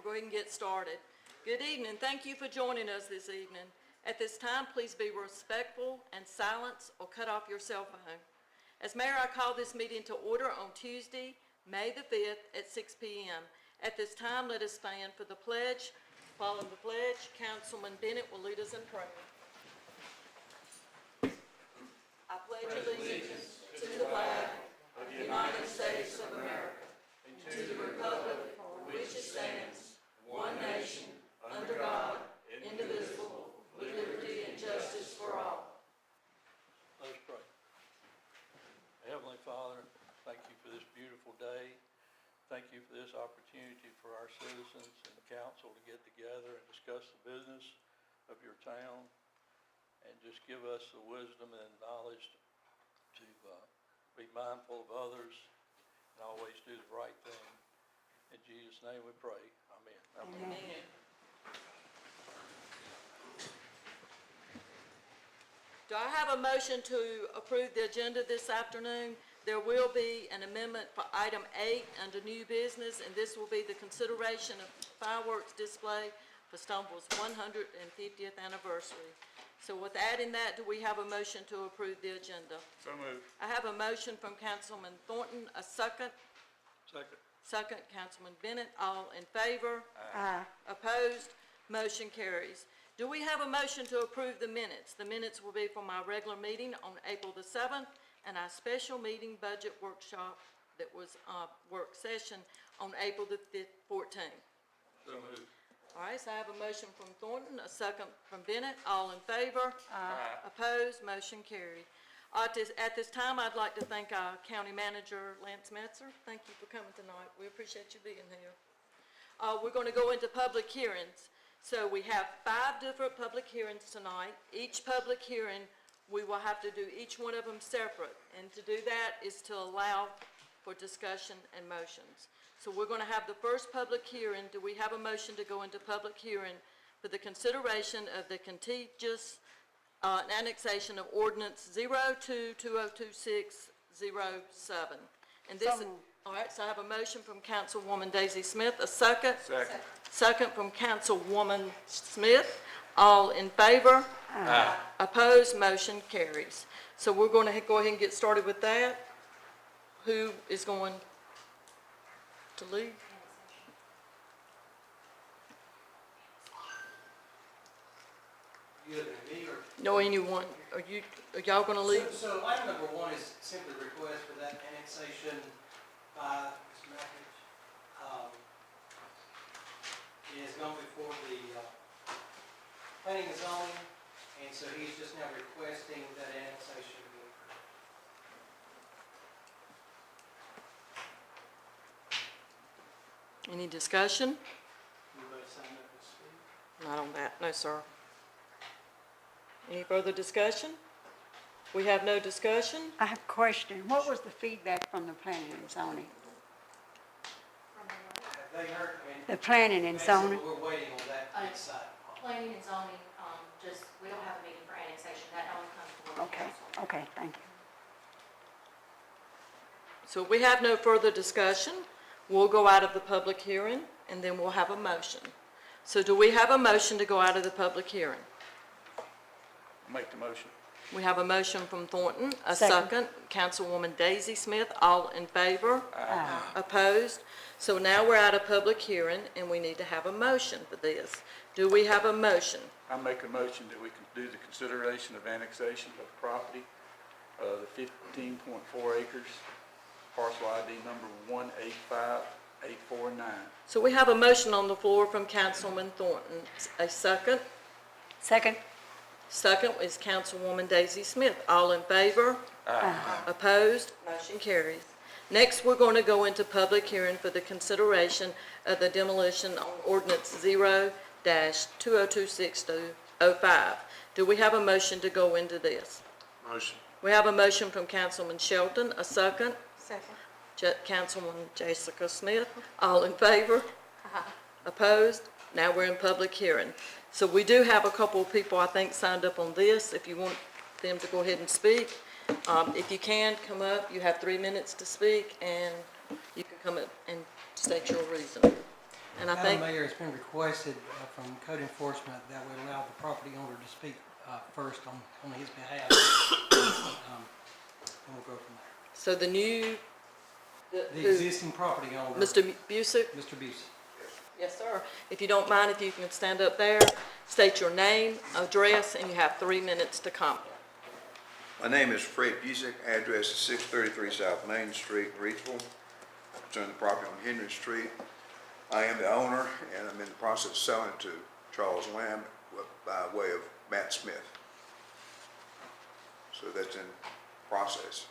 we'll go ahead and get started. Good evening. Thank you for joining us this evening. At this time, please be respectful and silence or cut off your cell phone. As mayor, I call this meeting to order on Tuesday, May the 5th at 6 p.m. At this time, let us stand for the pledge. Following the pledge, Councilman Bennett will lead us in prayer. I pledge allegiance to the flag of the United States of America and to the republic for which it stands, one nation, under God, indivisible, with liberty and justice for all. Let us pray. Heavenly Father, thank you for this beautiful day. Thank you for this opportunity for our citizens and the council to get together and discuss the business of your town, and just give us the wisdom and knowledge to be mindful of others and always do the right thing. In Jesus' name we pray. Amen. Amen. Do I have a motion to approve the agenda this afternoon? There will be an amendment for item 8 under new business, and this will be the consideration of fireworks display for Stoneville's 150th anniversary. So with adding that, do we have a motion to approve the agenda? So moved. I have a motion from Councilman Thornton, a second. Second. Second, Councilman Bennett. All in favor? Aye. Opposed? Motion carries. Do we have a motion to approve the minutes? The minutes will be from our regular meeting on April the 7th and our special meeting budget workshop that was work session on April the 14th. So moved. All right, so I have a motion from Thornton, a second from Bennett. All in favor? Aye. Opposed? Motion carried. At this time, I'd like to thank our county manager, Lance Metzer. Thank you for coming tonight. We appreciate you being here. We're going to go into public hearings. So we have 5 different public hearings tonight. Each public hearing, we will have to do each one of them separate. And to do that is to allow for discussion and motions. So we're going to have the first public hearing. Do we have a motion to go into public hearing for the consideration of the contiguous annexation of ordinance 02-2026-07? And this is, all right, so I have a motion from Councilwoman Daisy Smith, a second. Second. Second from Councilwoman Smith. All in favor? Aye. Opposed? Motion carries. So we're going to go ahead and get started with that. Who is going to lead? You looking at me or? No, anyone. Are y'all going to lead? So item number 1 is simply request for that annexation by Mr. Mackridge. It has gone before the planning and zoning, and so he's just now requesting that annexation be approved. Any discussion? Anybody sign up to speak? Not on that. No, sir. Any further discussion? We have no discussion? I have a question. What was the feedback from the planning and zoning? Have they heard? I mean, The planning and basically, zoning? we're waiting on that to be decided upon. Planning and zoning, we don't have a meeting for annexation, that only comes before the Okay, council. okay, thank you. So we have no further discussion. We'll go out of the public hearing, and then we'll have a motion. So do we have a motion to go out of the public hearing? Make the motion. We have a motion from Thornton, a Second. second. Councilwoman Daisy Smith, all in favor? Aye. Opposed? So now we're out of public hearing, and we need to have a motion for this. Do we have a motion? I make a motion that we can do the consideration of annexation of property, the 15.4 acres, parcel ID number 185849. So we have a motion on the floor from Councilman Thornton. A second? Second? Second is Councilwoman Daisy Smith. All in favor? Aye. Opposed? Motion carries. Next, we're going to go into public hearing for the consideration of the demolition on ordinance 0-2026-05. Do we have a motion to go into this? Motion. We have a motion from Councilman Shelton, a second. Second. Councilwoman Jessica Smith. All in favor? Opposed? Now we're in public hearing. So we do have a couple of people, I think, signed up on this, if you want them to go ahead and speak. If you can, come up. You have 3 minutes to speak, and you can come up and state your reason. And I Madam think, Mayor, it's been requested from code enforcement that we allow the property owner to speak first on his behalf. And we'll go from there. so the new, The existing property owner, Mr. Busick? Mr. Busey. Yes, sir. If you don't mind, if you can stand up there, state your name, address, and you have 3 minutes to comment. My name is Fred Busick, address is 633 South Main Street, Reedsville. Concerning the property on Henry Street. I am the owner, and I'm in the process of selling it to Charles Lamb by way of Matt Smith. So that's in process.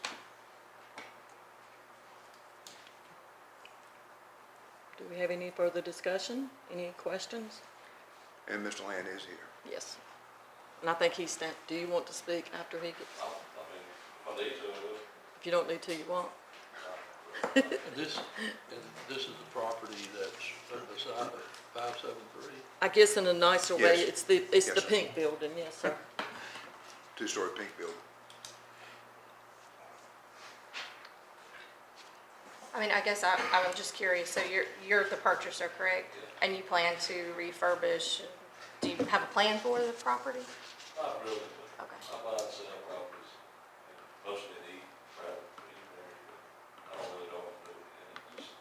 Do we have any further discussion? Any questions? And Mr. Land is here. Yes. And I think he's do you want to speak after he gets, I mean, if I need to, I will. if you don't need to, you won't? This is the property that's beside 573. I guess in a nicer way, Yes. it's the Yes, sir. pink building, yes, sir. Two-story pink building. I mean, I guess I'm just curious, so you're the purchaser, correct? And you plan to refurbish, do you have a plan for the property? Not really, but Okay. I buy and sell properties, mostly in the private area, but I don't really know what to do with it, just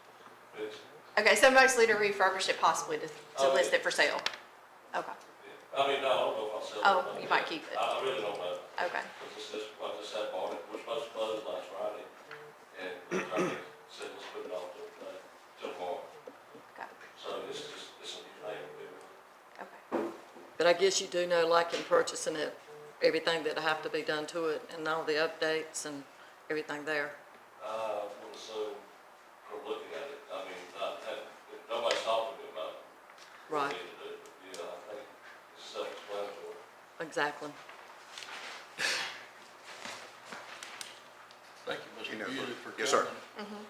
fix it. Okay, so mostly to refurbish it, possibly to Oh, list yeah. it for sale? Okay, Yeah. I mean, no, I don't know if I'll sell it. Oh, you might keep it. I really don't know. okay. I just had bought it, we're supposed to close last Friday, and the attorney said let's put it off till tomorrow. Okay. So it's a new thing to do. Okay. But I guess you do know, like in purchasing it, everything that have to be done to it and all the updates and everything there. I would assume from looking at it, I mean, nobody's talking to me about it. What Right. we need to do, but yeah, I think it's self-explanatory. Exactly. Thank you, You Mr. know, Busick, for coming. yes, sir.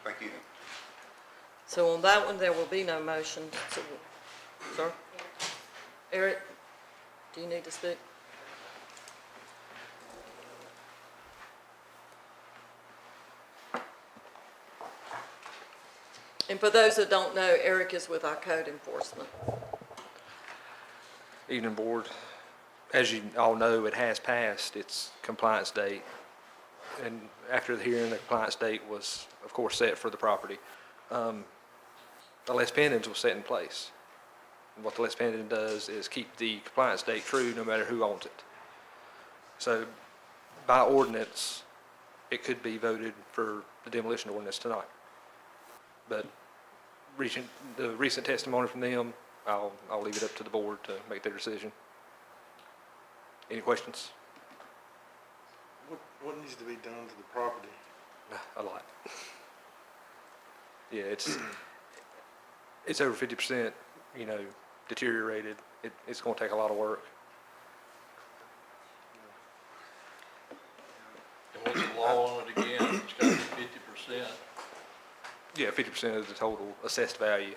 Thank you. So on that one, there will be no motion. So, sir? Eric, do you need to speak? And for those that don't know, Eric is with our code enforcement. Evening, Board. As you all know, it has passed its compliance date. And after the hearing, the compliance date was, of course, set for the property. The less pendants was set in place. And what the less pendant does is keep the compliance date true no matter who owns it. So by ordinance, it could be voted for the demolition ordinance tonight. But the recent testimony from them, I'll leave it up to the board to make their decision. Any questions? What needs to be done to the property? A lot. Yeah, it's over 50%, deteriorated. It's gonna take a lot of work. And what's the law on it again? It's got to be 50%. Yeah, 50% of the total assessed value.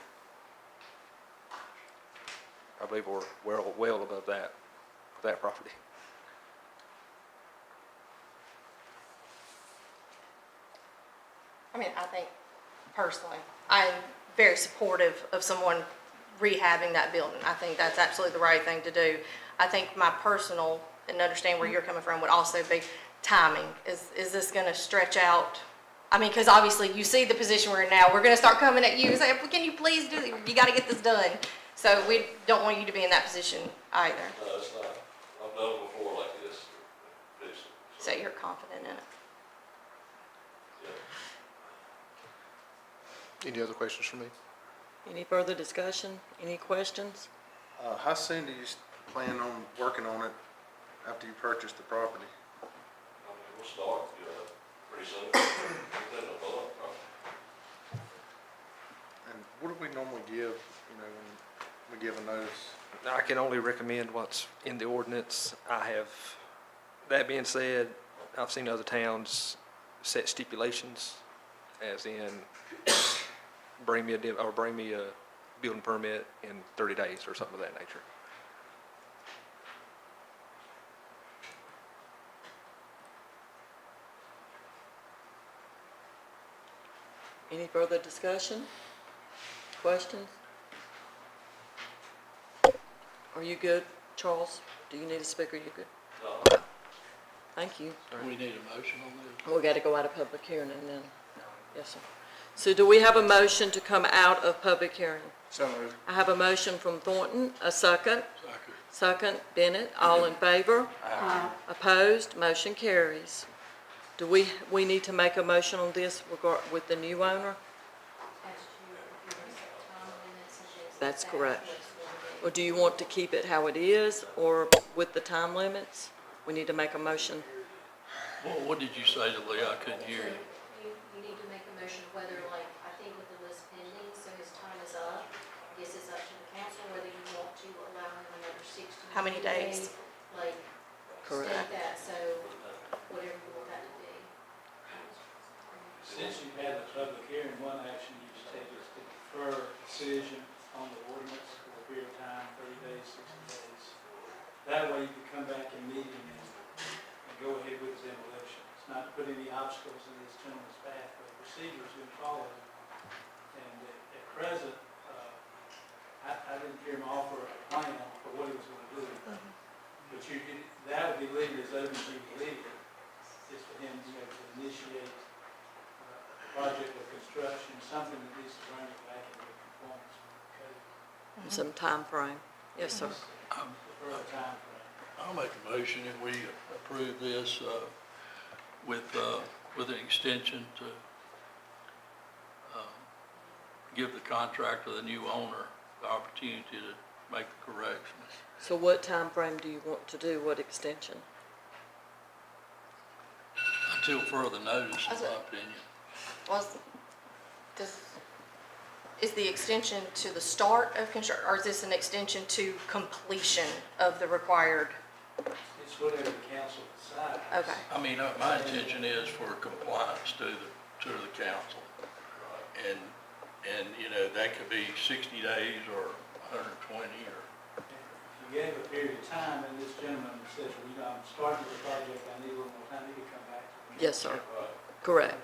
I believe we're well above that property. I mean, I think personally, I'm very supportive of someone rehabbing that building. I think that's absolutely the right thing to do. I think my personal, and understand where you're coming from, would also be timing. Is this gonna stretch out? I mean, because obviously you see the position we're in now. We're gonna start coming at you and say, can you please do it? You gotta get this done. So we don't want you to be in that position either. No, it's not. I've done it before like this, fix it. So you're confident in it. Yeah. Any other questions for me? Any further discussion? Any questions? How soon do you plan on working on it after you purchase the property? I mean, we'll start, pretty soon, within a month, probably. And what do we normally give, when we give a notice? I can only recommend what's in the ordinance. That being said, I've seen other towns set stipulations, as in bring me a building permit in 30 days or something of that nature. Any further discussion? Questions? Are you good, Charles? Do you need a speaker? You good? No. Thank you. We need a motion on this. We got to go out of public hearing and then, yes, sir. So do we have a motion to come out of public hearing? So moved. I have a motion from Thornton, a second. Second. Second, Bennett, all in favor? Opposed, motion carries. Do we need to make a motion on this with the new owner? That's correct. Or do you want to keep it how it is, or with the time limits? We need to make a motion. Well, what did you say to Lee? I couldn't hear you. You need to make a motion whether, like, I think with the list pending, so his time is up. I guess it's up to the council whether you want to allow him another 60. How many days? Like, Correct. state that, so whatever you want that to be. Since you've had the public hearing, one action you just take is to defer decision on the ordinance for a period of time, 30 days, 60 days. That way you can come back in meeting and go ahead with the demolition. It's not to put any obstacles in this gentleman's path, but the procedure's been followed. And at present, I didn't hear him offer a plan for what he was going to do. But that would be leaving as open as you can leave it. It's for him, to initiate a project of construction, something that needs to bring it back into conformance. Okay? Some time frame. Yes, sir. For a time frame. I'll make a motion that we approve this with an extension to give the contractor, the new owner, the opportunity to make the corrections. So what time frame do you want to do? What extension? Until further notice, in my opinion. Is the extension to the start of construction, or is this an extension to completion of the required? It's whatever the council decides. Okay. I mean, my intention is for compliance to the council. And, that could be 60 days or 120 or. If you gave a period of time, and this gentleman says, well, I'm starting the project, I need a little more time, he could come back. Yes, sir. Correct.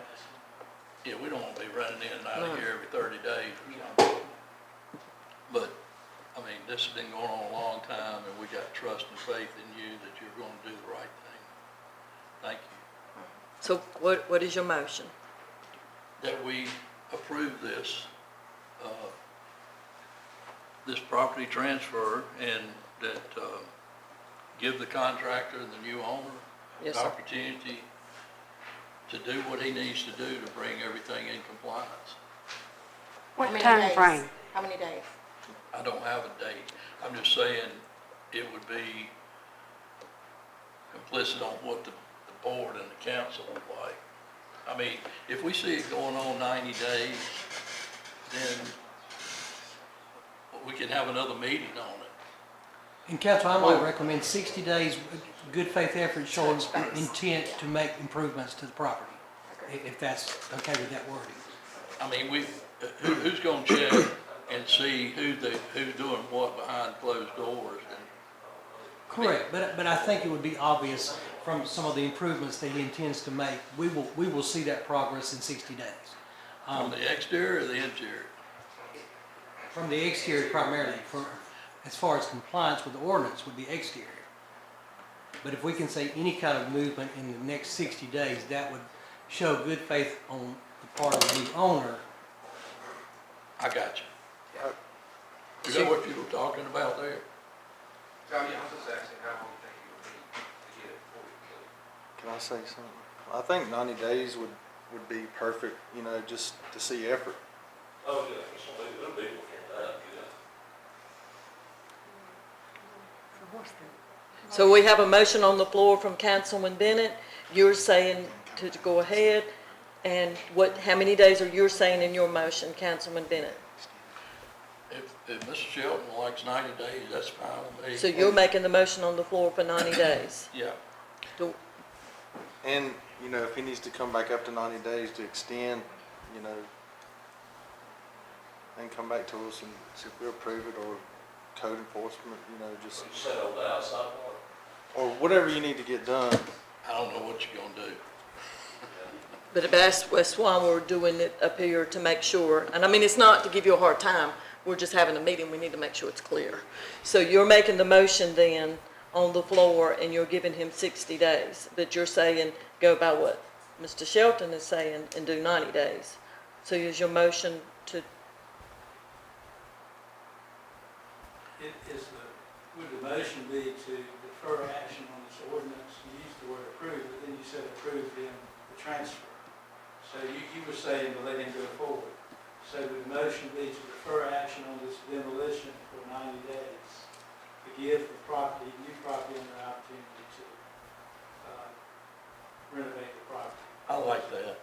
Yeah, we don't want to be running in and out of here every 30 days or something. But, I mean, this has been going on a long time, and we got trust and faith in you that you're going to do the right thing. Thank you. So what is your motion? That we approve this property transfer, and that give the contractor and the new owner Yes, the sir. opportunity to do what he needs to do to bring everything in compliance. What How many time days? frame? How many days? I don't have a date. I'm just saying it would be implicit on what the board and the council would like. I mean, if we see it going on 90 days, then we can have another meeting on it. And council, I might recommend 60 days, good faith effort showing intent to make improvements to the property, if that's okay with that wording. I mean, who's gonna check and see who's doing what behind closed doors? Correct, but I think it would be obvious from some of the improvements that he intends to make. We will see that progress in 60 days. On the exterior or the interior? From the exterior primarily, as far as compliance with the ordinance would be exterior. But if we can say any kind of movement in the next 60 days, that would show good faith on the part of the new owner. I got you. Is that what you were talking about there? Tommy, I was just asking how long you think it would be to get it before we Can I say something? I think 90 days would be perfect, just to see effort. Oh, yeah, it'll be before that, yeah. So we have a motion on the floor from Councilman Bennett. You're saying to go ahead. And how many days are you saying in your motion, Councilman Bennett? If Mr. Shelton likes 90 days, that's fine with me. So you're making the motion on the floor for 90 days? Yeah. And, if he needs to come back up to 90 days to extend, and come back to us and see if we approve it, or code enforcement, just, You said on the outside part. or whatever you need to get done. I don't know what you're gonna do. But that's why we're doing it up here, to make sure. And I mean, it's not to give you a hard time, We're just having a meeting, we need to make sure it's clear. So you're making the motion then on the floor, and you're giving him 60 days, but you're saying go by what Mr. Shelton is saying and do 90 days. So is your motion to, Would the motion be to defer action on this ordinance? You used the word approve, but then you said approve the transfer. So you were saying to let him go forward. So would the motion be to defer action on this demolition for 90 days to give the property, new property owner an opportunity to renovate the property? I like that.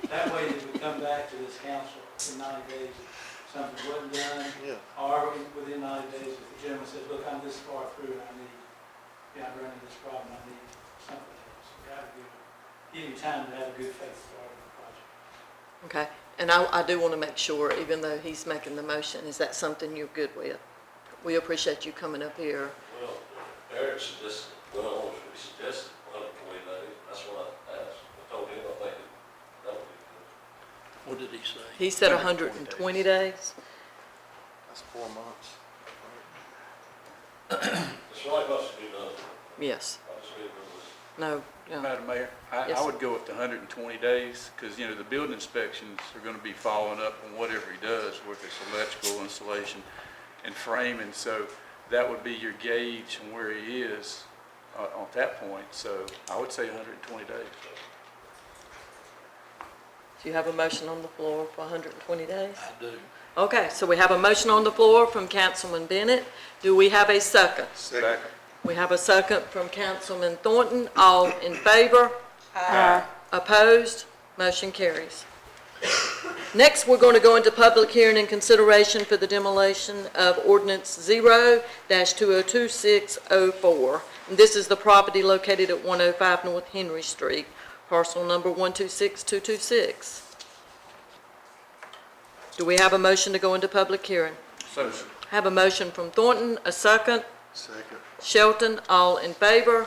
That way they would come back to this council in 90 days if something wasn't done. Yeah. Or within 90 days, if the gentleman says, look, I'm this far through and I'm running this problem, I need something else. Give him time to have a good faith start on the project. okay, and I do want to make sure, even though he's making the motion, is that something you're good with? We appreciate you coming up here. Well, Eric suggested, well, he suggested 120 days, that's what I asked. I told him, I think that would be good. What did he say? He said 120 days? That's 4 months. It's right, must be done. Yes. I just read this. No, no. Madam Mayor, Yes, I sir. would go with the 120 days, because, the building inspections are going to be following up on whatever he does, whether it's electrical installation and framing, so that would be your gauge on where he is at that point, so I would say 120 days. Do you have a motion on the floor for 120 days? I do. Okay, so we have a motion on the floor from Councilman Bennett. Do we have a second? Second. We have a second from Councilman Thornton. All in favor? Aye. Opposed? Motion carries. Next, we're going to go into public hearing and consideration for the demolition of ordinance 0-202604. And this is the property located at 105 North Henry Street, parcel number 126226. Do we have a motion to go into public hearing? So, Have a motion from Thornton, a second. Second. Shelton, all in favor?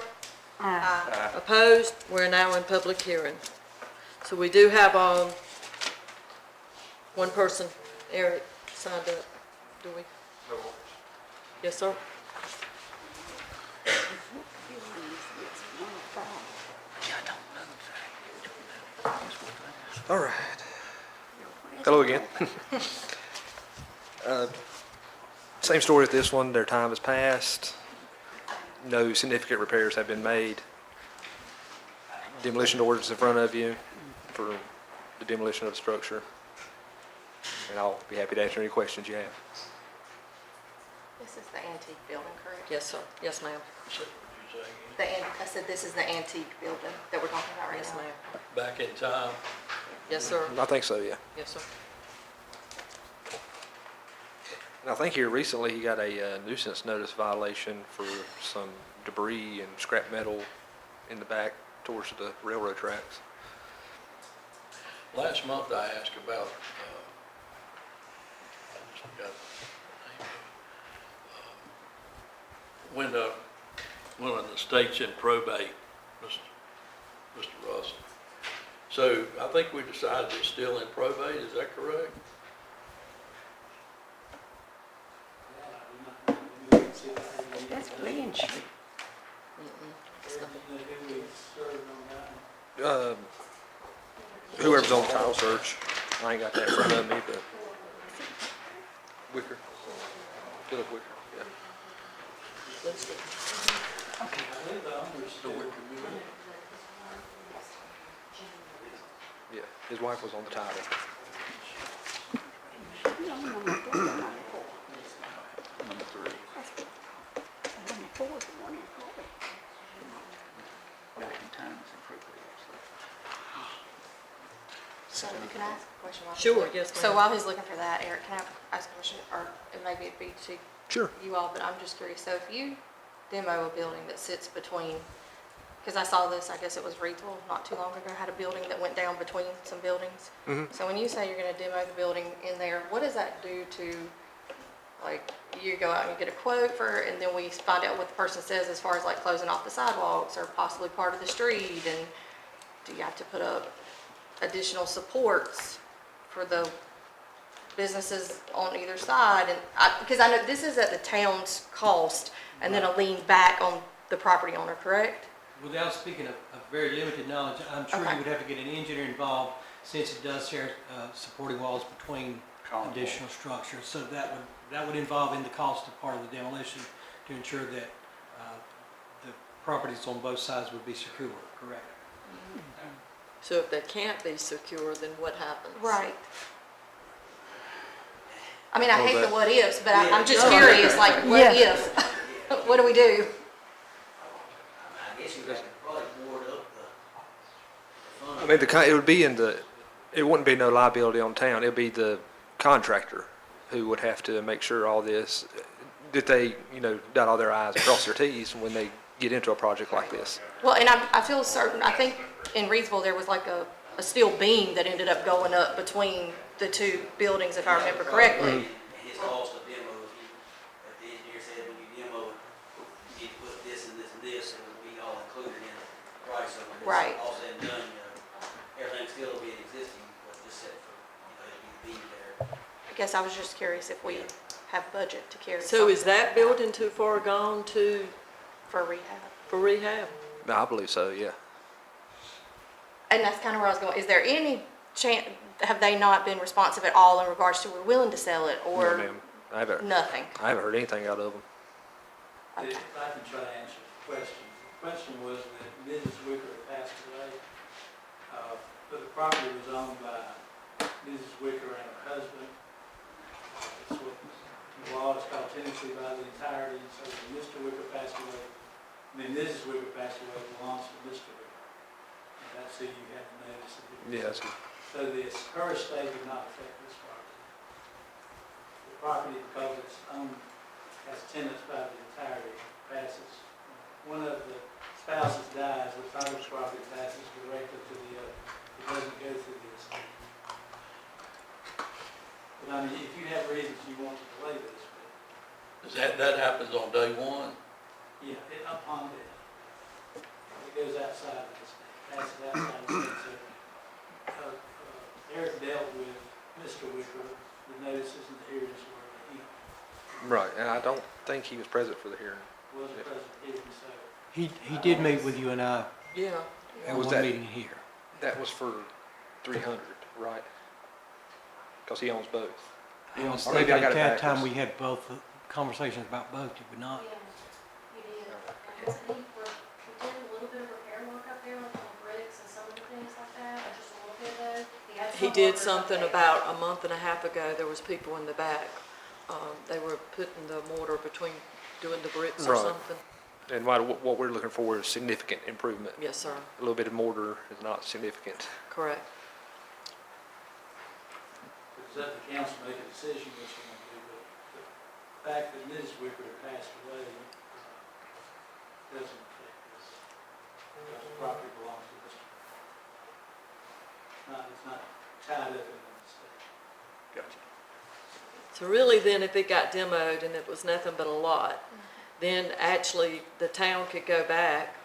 Aye. Opposed? We're now in public hearing. So we do have, one person, Eric, signed up. Do we? Yes, sir? All right. Hello again. Same story with this one. Their time has passed. No significant repairs have been made. Demolition orders in front of you for the demolition of the structure. And I'll be happy to answer any questions you have. This is the antique building, correct? Yes, sir. Yes, ma'am. So, what you say again? I said this is the antique building that we're talking about right Yes, now. ma'am. Back in time, Yes, sir. I think so, yeah. Yes, sir. And I think here recently he got a nuisance notice violation for some debris and scrap metal in the back towards the railroad tracks. last month I asked about, I just forgot the name of it. When the estate's in probate, Mr. Russell. So I think we decided it's still in probate, is that correct? That's Glen Street. Whoever's on the title search, I ain't got that in front of me, but Wicker, Philip Wicker, yeah. Let's see. Yeah, his wife was on the title. No, number 4. number 3. Number 4 is the one in Florida. Back in time is appropriate. So can I ask a question? while he's Sure, looking? yes, So ma'am. while he's looking for that, Eric, can I ask a question, or maybe it'd be to Sure. you all, but I'm just curious. So if you demo a building that sits between, because I saw this, I guess it was Retail not too long ago, had a building that went down between some buildings. So when you say you're gonna demo the building in there, what does that do to, like, you go out and you get a quote for, and then we find out what the person says as far as like closing off the sidewalks or possibly part of the street, and do you have to put up additional supports for the businesses on either side, and because I know this is at the town's cost, and then a lien back on the property owner, correct? Without speaking of very limited knowledge, I'm sure Okay. you would have to get an engineer involved since it does share supporting walls between additional structures. So that would involve in the cost of part of the demolition to ensure that the properties on both sides would be secure, correct? So if they can't be secure, then what happens? Right. I mean, I Well, hate the that- what ifs, but I'm just No. curious, like, what Yeah. if? What do we do? I guess you could probably board up the fund. I mean, it would be it wouldn't be no liability on town. It'd be the contractor who would have to make sure all this, that they, dot all their i's and cross their t's when they get into a project like this. Well, and I feel certain, I think in Reedsville, there was like a steel beam that ended up going up between the two buildings, if I remember correctly. His cost of demo, the engineer said when you demo it, you need to put this and this and this, and it'll be all included in the price of it. Right. All said and done, everything still will be existing, but just set for, it'll be there. I guess I was just curious if we have budget to carry So is something that building too far gone for rehab. for rehab? No, I believe so, yeah. And that's kind of where I was going. Is there any chance, have they not been responsive at all in regards to we're willing to sell it No, or ma'am. I haven't heard anything out of them. If I can try to answer the question. The question was that Mrs. Wicker passed away, but the property was owned by Mrs. Wicker and her husband. It's what the law is called tenancy by the entirety, so when Mr. Wicker passed away, Mrs. Wicker passed away, it belongs to Mr. Wicker. And that's who you had to notice. Yeah, that's good. So her estate would not affect this property. The property, because it's owned as tenants by the entirety, passes. One of the spouses dies, the father's property passes directly to the other. It doesn't go through the estate. But I mean, if you have reasons you want to delay this, but That happens on day one? yeah, upon death, it goes outside of the estate, passes outside of the estate. So, Eric dealt with Mr. Wicker, the notices and the hearings were he Right, and I don't think he was present for the hearing. wasn't present here, so. He did meet with you and I Yeah. at Was one that- meeting here. That was for 300, right? Because he owns both. I don't Or maybe think I got at it that time backwards. we had both conversations about both, did we not? You did. He did a little bit of repair work up there, like on bricks and some of the things like that, just a little bit though. He did something about a month and a half ago, there was people in the back. They were putting the mortar between, doing the bricks or Right. something. And what we're looking for is significant improvement. Yes, sir, A little bit of mortar is not significant. correct. It's up to council to make a decision what you want to do, but the fact that Mrs. Wicker passed away doesn't affect this. Because the property belongs to Mr. It's not tied up in the estate. Gotcha. So really then, if it got demoed and it was nothing but a lot, then actually the town could go back,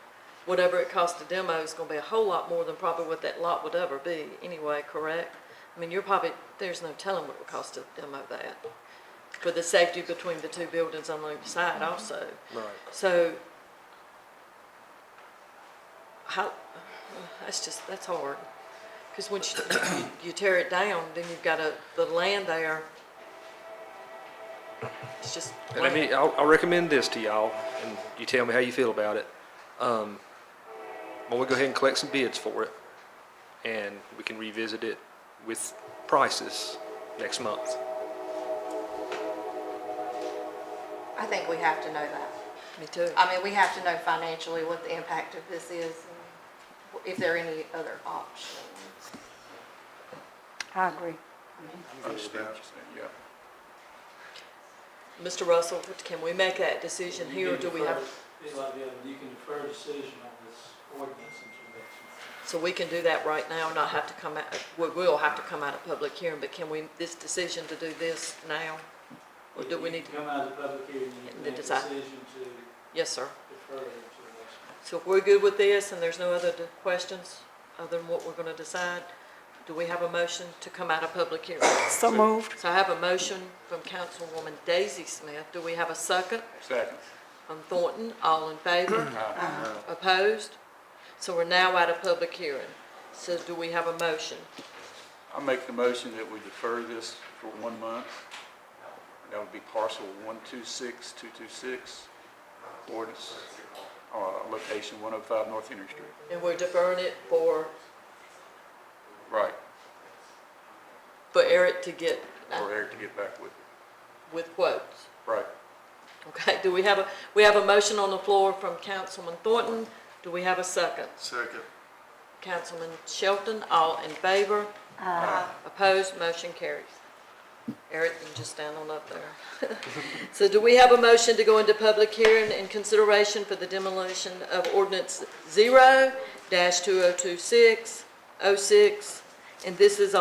whatever it cost to demo is gonna be a whole lot more than probably what that lot would ever be anyway, correct? I mean, there's no telling what it would cost to demo that. For the safety between the two buildings on the side also. Right. So, that's hard. Because once you tear it down, then you've got the land there. It's just And I mean, I'll recommend this to y'all, and you tell me how you feel about it. Well, we'll go ahead and collect some bids for it, and we can revisit it with prices next month. I think we have to know that. Me too. I mean, we have to know financially what the impact of this is, and if there are any other options. I agree. Yeah. Mr. Russell, can we make that decision here, or do we have, It's like the other, you can defer decision on this ordinance until next month. so we can do that right now, not have to come out, we will have to come out of public hearing, but can we, this decision to do this now? Or do we need to, Come out of the public hearing and you And can make a decide. decision to yes, sir. defer it until next month. So if we're good with this and there's no other questions other than what we're gonna decide, Do we have a motion to come out of public hearing? So moved. So I have a motion from Councilwoman Daisy Smith. Do we have a second? Second. From Thornton, all in favor? Opposed? So we're now out of public hearing. So do we have a motion? I make the motion that we defer this for 1 month. That would be parcel 126226, ordinance, location 105 North Henry Street. And we're deferring it for Right, Eric to get, for Eric to get back with it. with quotes. Right. Okay, do we have a motion on the floor from Councilman Thornton? Do we have a second? Second. Councilman Shelton, all in favor? Opposed, motion carries. Eric, you can just stand on up there. So do we have a motion to go into public hearing in consideration for the demolition of ordinance 0-2026-06? And this is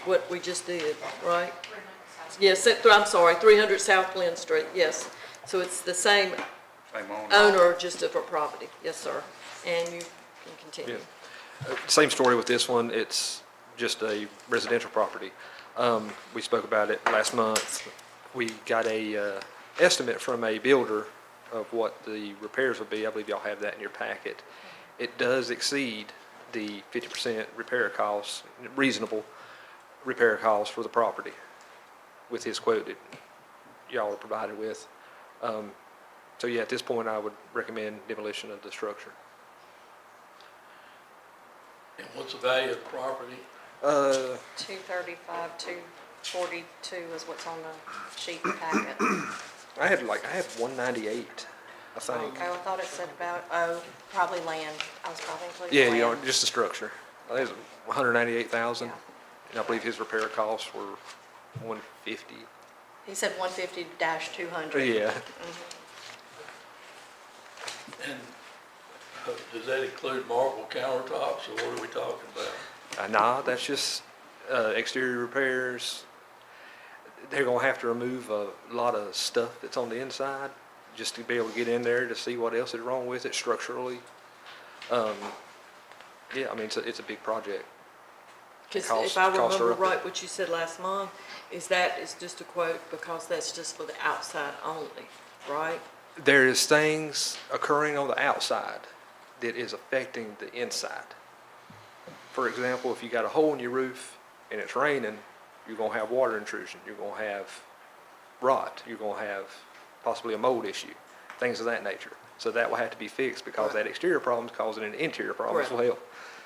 what we just did, right? Yes, I'm sorry, 300 South Glen Street, yes. So it's the same Same owner, just different property. Yes, sir. And you can continue. Same story with this one. It's just a residential property. We spoke about it last month. We got a estimate from a builder of what the repairs would be. I believe y'all have that in your packet. It does exceed the 50% repair costs, reasonable repair costs for the property with his quote that y'all are provided with. So yeah, at this point, I would recommend demolition of the structure. And what's the value of the property? 235, 242 is what's on the sheet packet. I had 198, I think. Okay, I thought it said about, probably land. I was probably including Yeah, land. you know, just the structure. I think it was 198,000. Yeah. And I believe his repair costs were 150. He said 150-200. Yeah. And does that include marble countertops, or what are we talking about? Nah, that's just exterior repairs. They're gonna have to remove a lot of stuff that's on the inside just to be able to get in there to see what else is wrong with it structurally. Yeah, I mean, it's a big project. Because Costs- if I costs are remember up. right, what you said last month, is just a quote because that's just for the outside only, right? There is things occurring on the outside that is affecting the inside. For example, if you got a hole in your roof and it's raining, you're gonna have water intrusion, you're gonna have rot, you're gonna have possibly a mold issue, things of that nature. So that will have to be fixed because that exterior problem is causing an interior problem as Correct. well.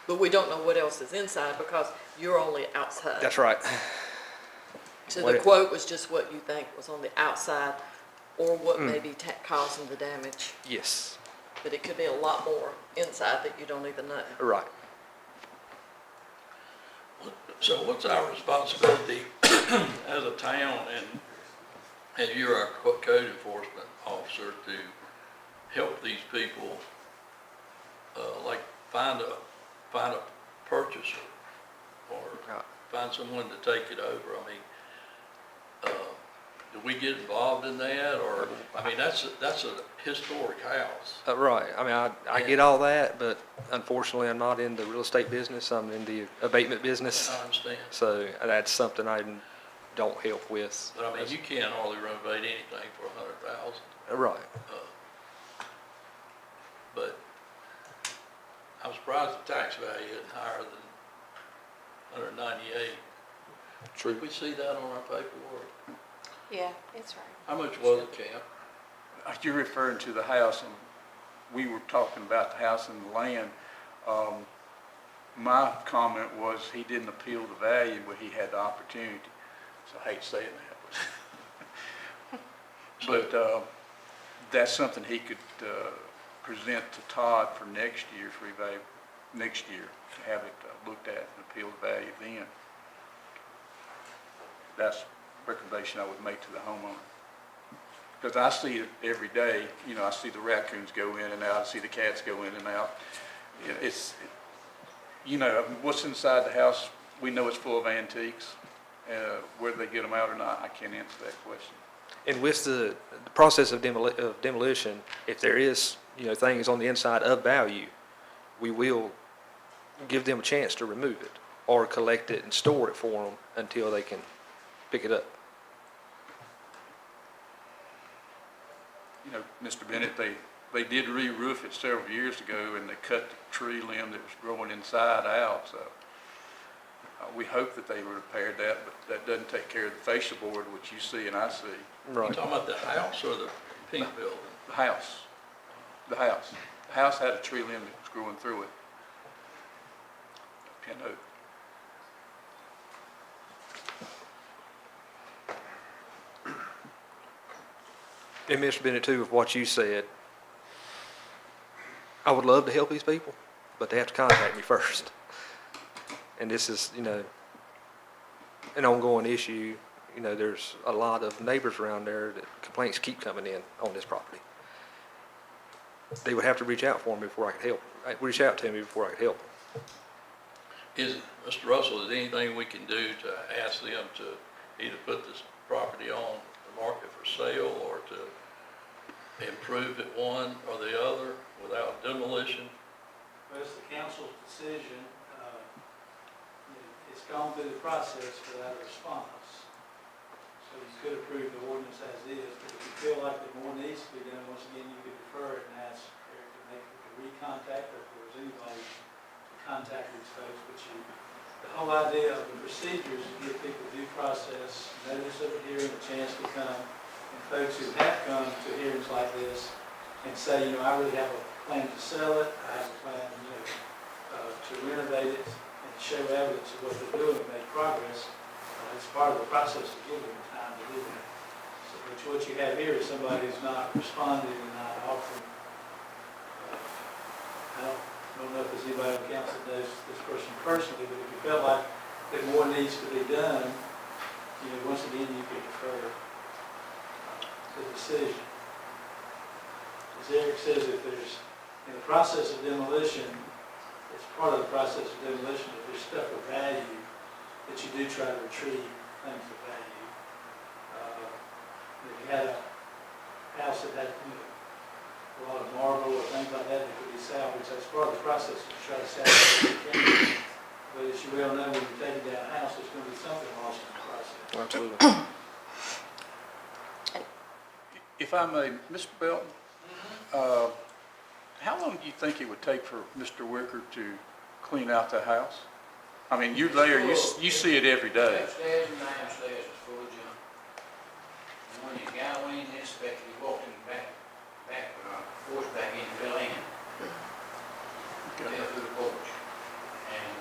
But we don't know what else is inside because you're only outside. That's right. So what the it- quote was just what you think was on the outside or what may be causing the damage. Yes, But it could be a lot more inside that you don't even know. right. So what's our responsibility as a town and you're our code enforcement officer to help these people, like find a purchaser or Right. find someone to take it over? I mean, do we get involved in that, or, I mean, that's a historic house. Right, I mean, I get all that, but unfortunately, I'm not in the real estate business, I'm in the abatement business. I understand. So that's something I don't help with. But I mean, you can't hardly renovate anything for $100,000. Right. But I'm surprised the tax value isn't higher than 198. True. Did we see that on our paperwork? Yeah, it's right. How much was it, Cam? You're referring to the house, and we were talking about the house and the land. My comment was he didn't appeal the value, but he had the opportunity. So I hate saying that. But that's something he could present to Todd for next year's review, next year, to have it looked at and appeal the value then. That's a recommendation I would make to the homeowner. Because I see it every day, you know, I see the raccoons go in and out, I see the cats go in and out. You know, what's inside the house, we know it's full of antiques. Whether they get them out or not, I can't answer that question. And with the process of demolition, if there is, things on the inside of value, we will give them a chance to remove it or collect it and store it for them until they can pick it up. You know, Mr. Bennett, they did re-roof it several years ago, and they cut the tree limb that was growing inside out, so we hope that they repaired that, but that doesn't take care of the fascia board, which you see and I see. You Right. talking about the house or the pink building? The house, the house. The house had a tree limb that was growing through it. Pin oak. And Mr. Bennett, too, with what you said, I would love to help these people, but they have to contact me first. And this is, you know, an ongoing issue. You know, there's a lot of neighbors around there that complaints keep coming in on this property. They would have to reach out for me before I could help. Reach out to me before I could help them. Mr. Russell, is there anything we can do to ask them to either put this property on the market for sale or to improve it one or the other without demolition? Well, it's the council's decision. It's gone through the process without a response. So you could approve the ordinance as is, but if you feel like that more needs to be done, once again, you could defer it and ask Eric to make a recontact, or if there was anybody to contact these folks. But the whole idea of the procedure is to give people due process, notice of a hearing, a chance to come. And folks who have come to hearings like this and say, you know, I really have a plan to sell it, I have a plan, you know, to renovate it and show evidence of what they're doing and make progress. It's part of the process to give them time to do that. So what you have here is somebody who's not responding and not offering. I don't know if there's anybody on council that knows this person personally, but if you felt like that more needs to be done, you know, once again, you could defer the decision. As Eric says, if there's, in the process of demolition, it's part of the process of demolition, if there's stuff of value, that you do try to retrieve things of value. If you had a house that had, you know, a lot of marble or things like that that could be salvaged, that's part of the process to try to salvage what you can. But as you well know, when you're taking down a house, there's going to be something lost in the process. Absolutely. If I may, Mr. Belton, how long do you think it would take for Mr. Wicker to clean out the house? I mean, you're there, you see it every day. Upstairs and downstairs is full of junk. And when the guy went in and inspected, he walked in the porch back in, fell in. Fell through the porch. And,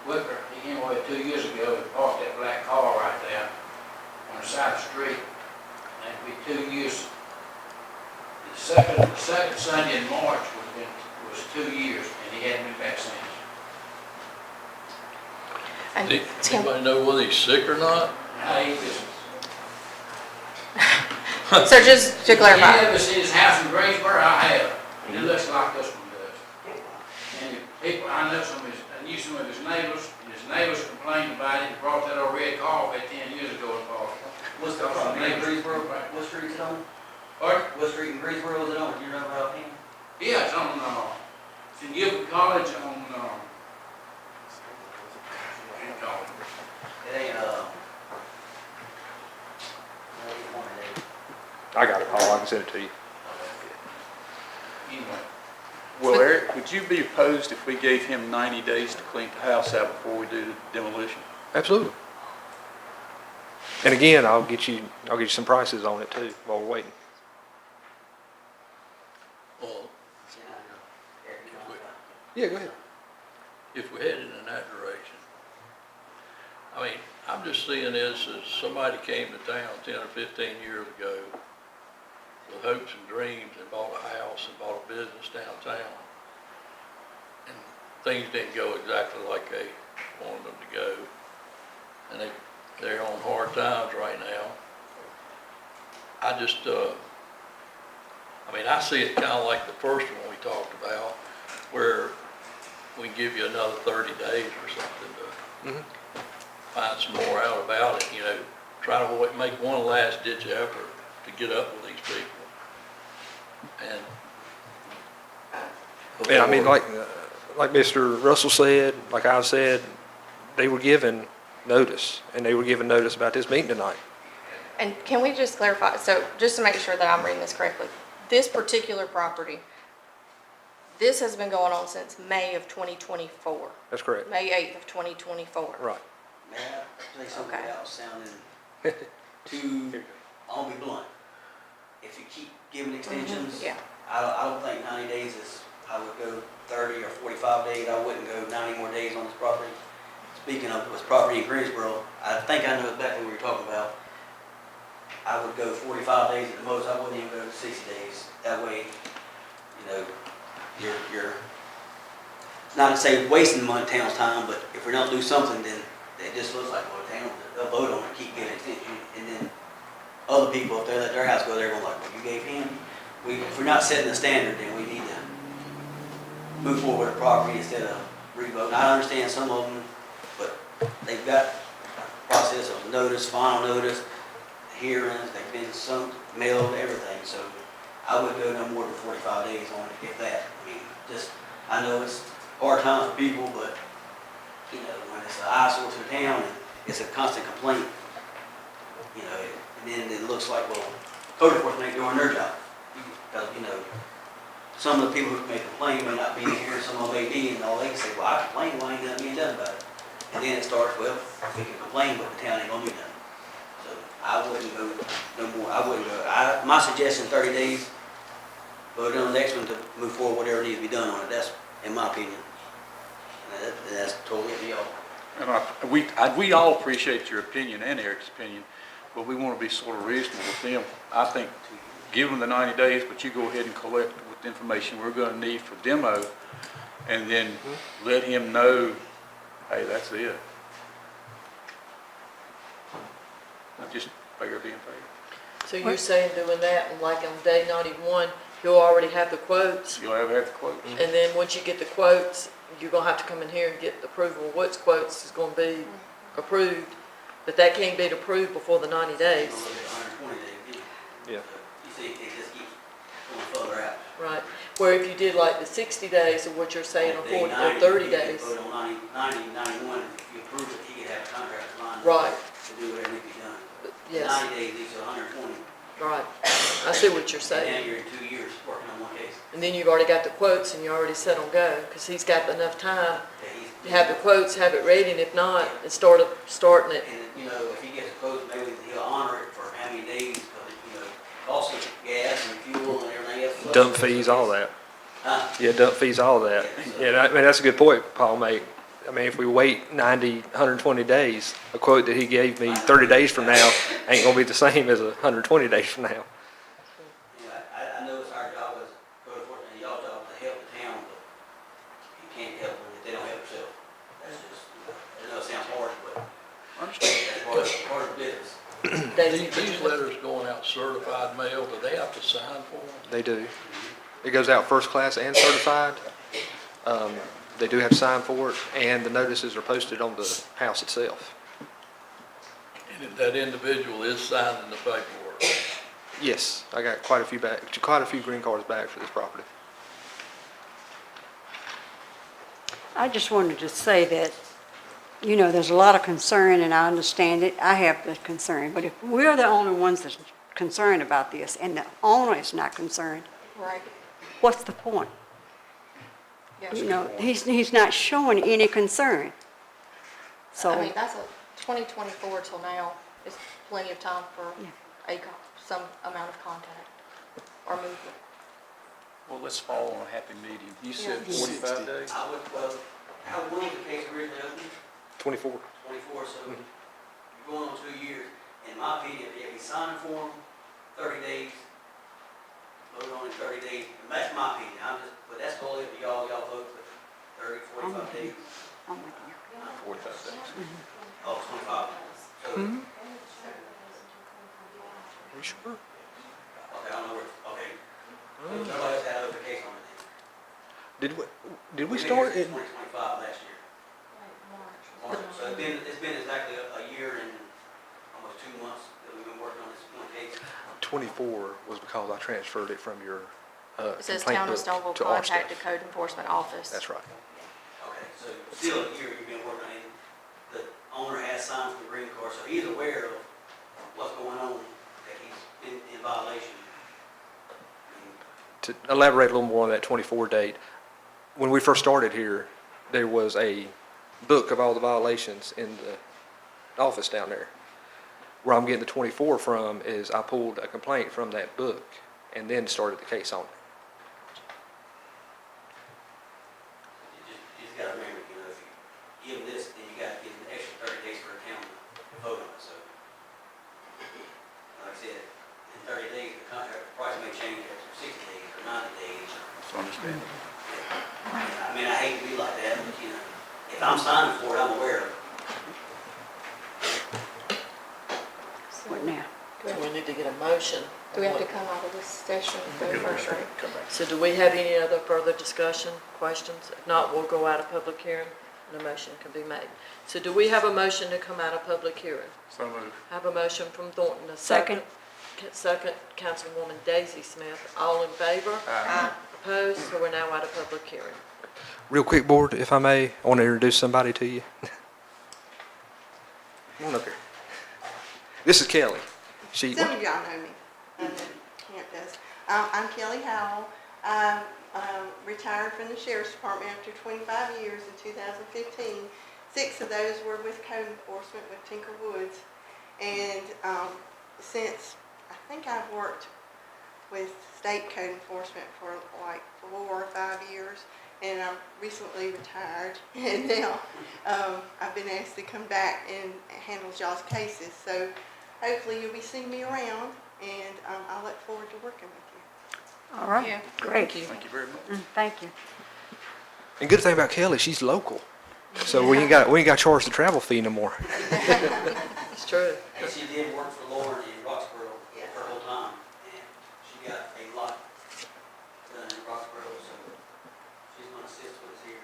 Wicker, he came away 2 years ago and parked that black car right there on the side of the street. And it'd be 2 years. The second Sunday in March was 2 years, and he hadn't been back since. And Does Tim, anybody know whether he's sick or not? Now he just. so just to You clarify, ever seen his house in Greensboro? I have. It looks like this one does. And people, I knew some of his neighbors, and his neighbors complained about it and brought that old red car back 10 years ago and bought it. What's the property in Greensboro? What street is it on? Pardon? What street in Greensboro is it on? Do you know about him? Yeah, it's on, it's in Gilbert College on, It ain't, I got it, Paul. I can send it to you. anyway. Well, Eric, would you be opposed if we gave him 90 days to clean the house out before we do the demolition? Absolutely. And again, I'll get you some prices on it too while we're waiting. Well, Yeah, go ahead. if we headed in that direction, I mean, I'm just seeing this as somebody came to town 10 or 15 years ago with hopes and dreams and bought a house and bought a business downtown. And things didn't go exactly like they wanted them to go. And they're on hard times right now. I just, I mean, I see it kind of like the first one we talked about, where we can give you another 30 days or something to find some more out about it, you know, try to make one last ditch effort to get up with these people. And And I mean, like like Mr. Russell said, like I've said, they were given notice, and they were given notice about this meeting tonight. And can we just clarify, so just to make sure that I'm reading this correctly, this particular property, this has been going on since May of 2024, That's correct. May 8th of 2024. Right. May I say something Okay. without sounding too, I'll be blunt. If you keep giving extensions, Yeah. I don't think 90 days is, I would go 30 or 45 days. I wouldn't go 90 more days on this property. Speaking of this property in Greensboro, I think I know exactly what you're talking about. I would go 45 days at the most. I wouldn't even go 60 days. That way, you know, you're not to say wasting money, town's time, but if we don't do something, then it just looks like, well, town, they'll vote on it, keep giving extension, and then other people, if they let their house go, they're going like, well, you gave him. If we're not setting the standard, then we need to move forward with the property instead of revoting. I understand some of them, but they've got a process of notice, final notice, hearings, they've been some mailed, everything, so I would go no more than 45 days on it, if that. I mean, just, I know it's hard times for people, but, you know, when it's an eyesore to the town, and it's a constant complaint, you know, and then it looks like, well, code enforcement ain't doing their job. Because, you know, some of the people who may complain may not be here, some of them may be, and all they can say, well, I complained, why ain't nothing being done about it? And then it starts, well, we can complain, but the town ain't gonna do nothing. So I wouldn't go no more, I wouldn't go, my suggestion, 30 days, vote on the next one to move forward, whatever needs to be done on it, that's, in my opinion. And that's totally up to y'all. And we all appreciate your opinion and Eric's opinion, but we want to be sort of reasonable with them. I think, give them the 90 days, but you go ahead and collect with the information we're going to need for demo, and then let him know, hey, that's it. I just figure being fair. So you're saying doing that, and like on day 91, you'll already have the quotes? You'll have the quotes. And then once you get the quotes, you're gonna have to come in here and get approval of which quotes is gonna be approved, but that can't be approved before the 90 days, 120 days, Yeah. you see, it just keeps going further out. right? Where if you did like the 60 days of what you're saying, or Day 40, or 90, 30 you could days, Vote on 90, 91, if you approve it, he could have a contract lined up right, to do whatever needs to be done. yes, 90 days, these are 120. right. I see what you're And saying. now you're in 2 years working on one case. And then you've already got the quotes and you're already set on go, because he's got enough time that he's- to have the quotes, have it ready, and if not, it's starting it. And, you know, if he gets a quote, maybe he'll honor it for how many days, because, you know, cost of gas and fuel and everything else. Dump fees, all that. Huh? Yeah, dump fees, all of that. Yeah, I mean, that's a good point Paul made. I mean, if we wait 90, 120 days, a quote that he gave me 30 days from now ain't gonna be the same as 120 days from now. You know, I know it's our job as code enforcement, and y'all job to help the town, but you can't help them if they don't help themselves. That's just, I know it sounds harsh, but that's part of the business. These letters going out certified mail, do they have to sign for them? They do. It goes out first class and certified. They do have to sign for it, and the notices are posted on the house itself. And if that individual is signing the paperwork? Yes, I got quite a few green cards back for this property. I just wanted to say that, you know, there's a lot of concern, and I understand it. I have the concern, but if we're the only ones that's concerned about this, and the owner is not concerned, Right. what's the point? Yes. You know, he's not showing any concern. So, I mean, that's a 2024 till now, is plenty of time for some amount of contact or movement. Well, let's fall on a happy medium. You said Yeah. 45 days? I would, how long was the case originally opened? 24. 24, so you're going on 2 years. In my opinion, if you sign a form, 30 days, vote on it 30 days, and that's my opinion, but that's totally up to y'all vote for 30, 45 days. oh my God. 45 days. Oh, 25. So, Are you sure? okay, I don't know where, okay. Nobody else had open case on it then. Did we been start here in? since 2025 last year. March. So it's been exactly a year and almost 2 months that we've been working on this one case. 24 was because I transferred it from your It says complaint Town of book Stoneville to our stuff. contacted Code Enforcement Office. That's right. So still a year you've been working on it. The owner has signed for the green card, so he's aware of what's going on, that he's in violation. To elaborate a little more on that 24 date, when we first started here, there was a book of all the violations in the office down there. Where I'm getting the 24 from is I pulled a complaint from that book and then started the case on it. You just gotta remember, you know, if you give them this, then you gotta give them the extra 30 days for a town to vote on it, so. Like I said, in 30 days, the contract price may change after 60 days or 90 days. That's understandable. I mean, I hate to be like that, but you know, if I'm signing for it, I'm aware of it. What now? So we need to get a motion. Do we have to come out of this session for the first reading? So do we have any other further discussion, questions? If not, we'll go out of public hearing and a motion can be made. So do we have a motion to come out of public hearing? So moved. Have a motion from Thornton, a second. Second, Councilwoman Daisy Smith. All in favor? Aye. Opposed? So we're now out of public hearing. Real quick, board, if I may, I want to introduce somebody to you. Come on up here. This is Kelly. She. Some of y'all know me. I know Camp does. I'm Kelly Howell. I'm retired from the Sheriff's Department after 25 years in 2015. 6 of those were with code enforcement with Tinker Woods. And since, I think I've worked with state code enforcement for like 4 or 5 years. And I'm recently retired, and now I've been asked to come back and handle y'all's cases. So hopefully you'll be seeing me around, and I look forward to working with you. All right, Yeah. great. Thank you very much. Thank you. And good thing about Kelly, she's local. So we ain't got to charge the travel fee no more. It's true. And she did work for Lauren in Roxborough her whole time, and she got a lot done in Roxborough, so she's gonna assist with us here.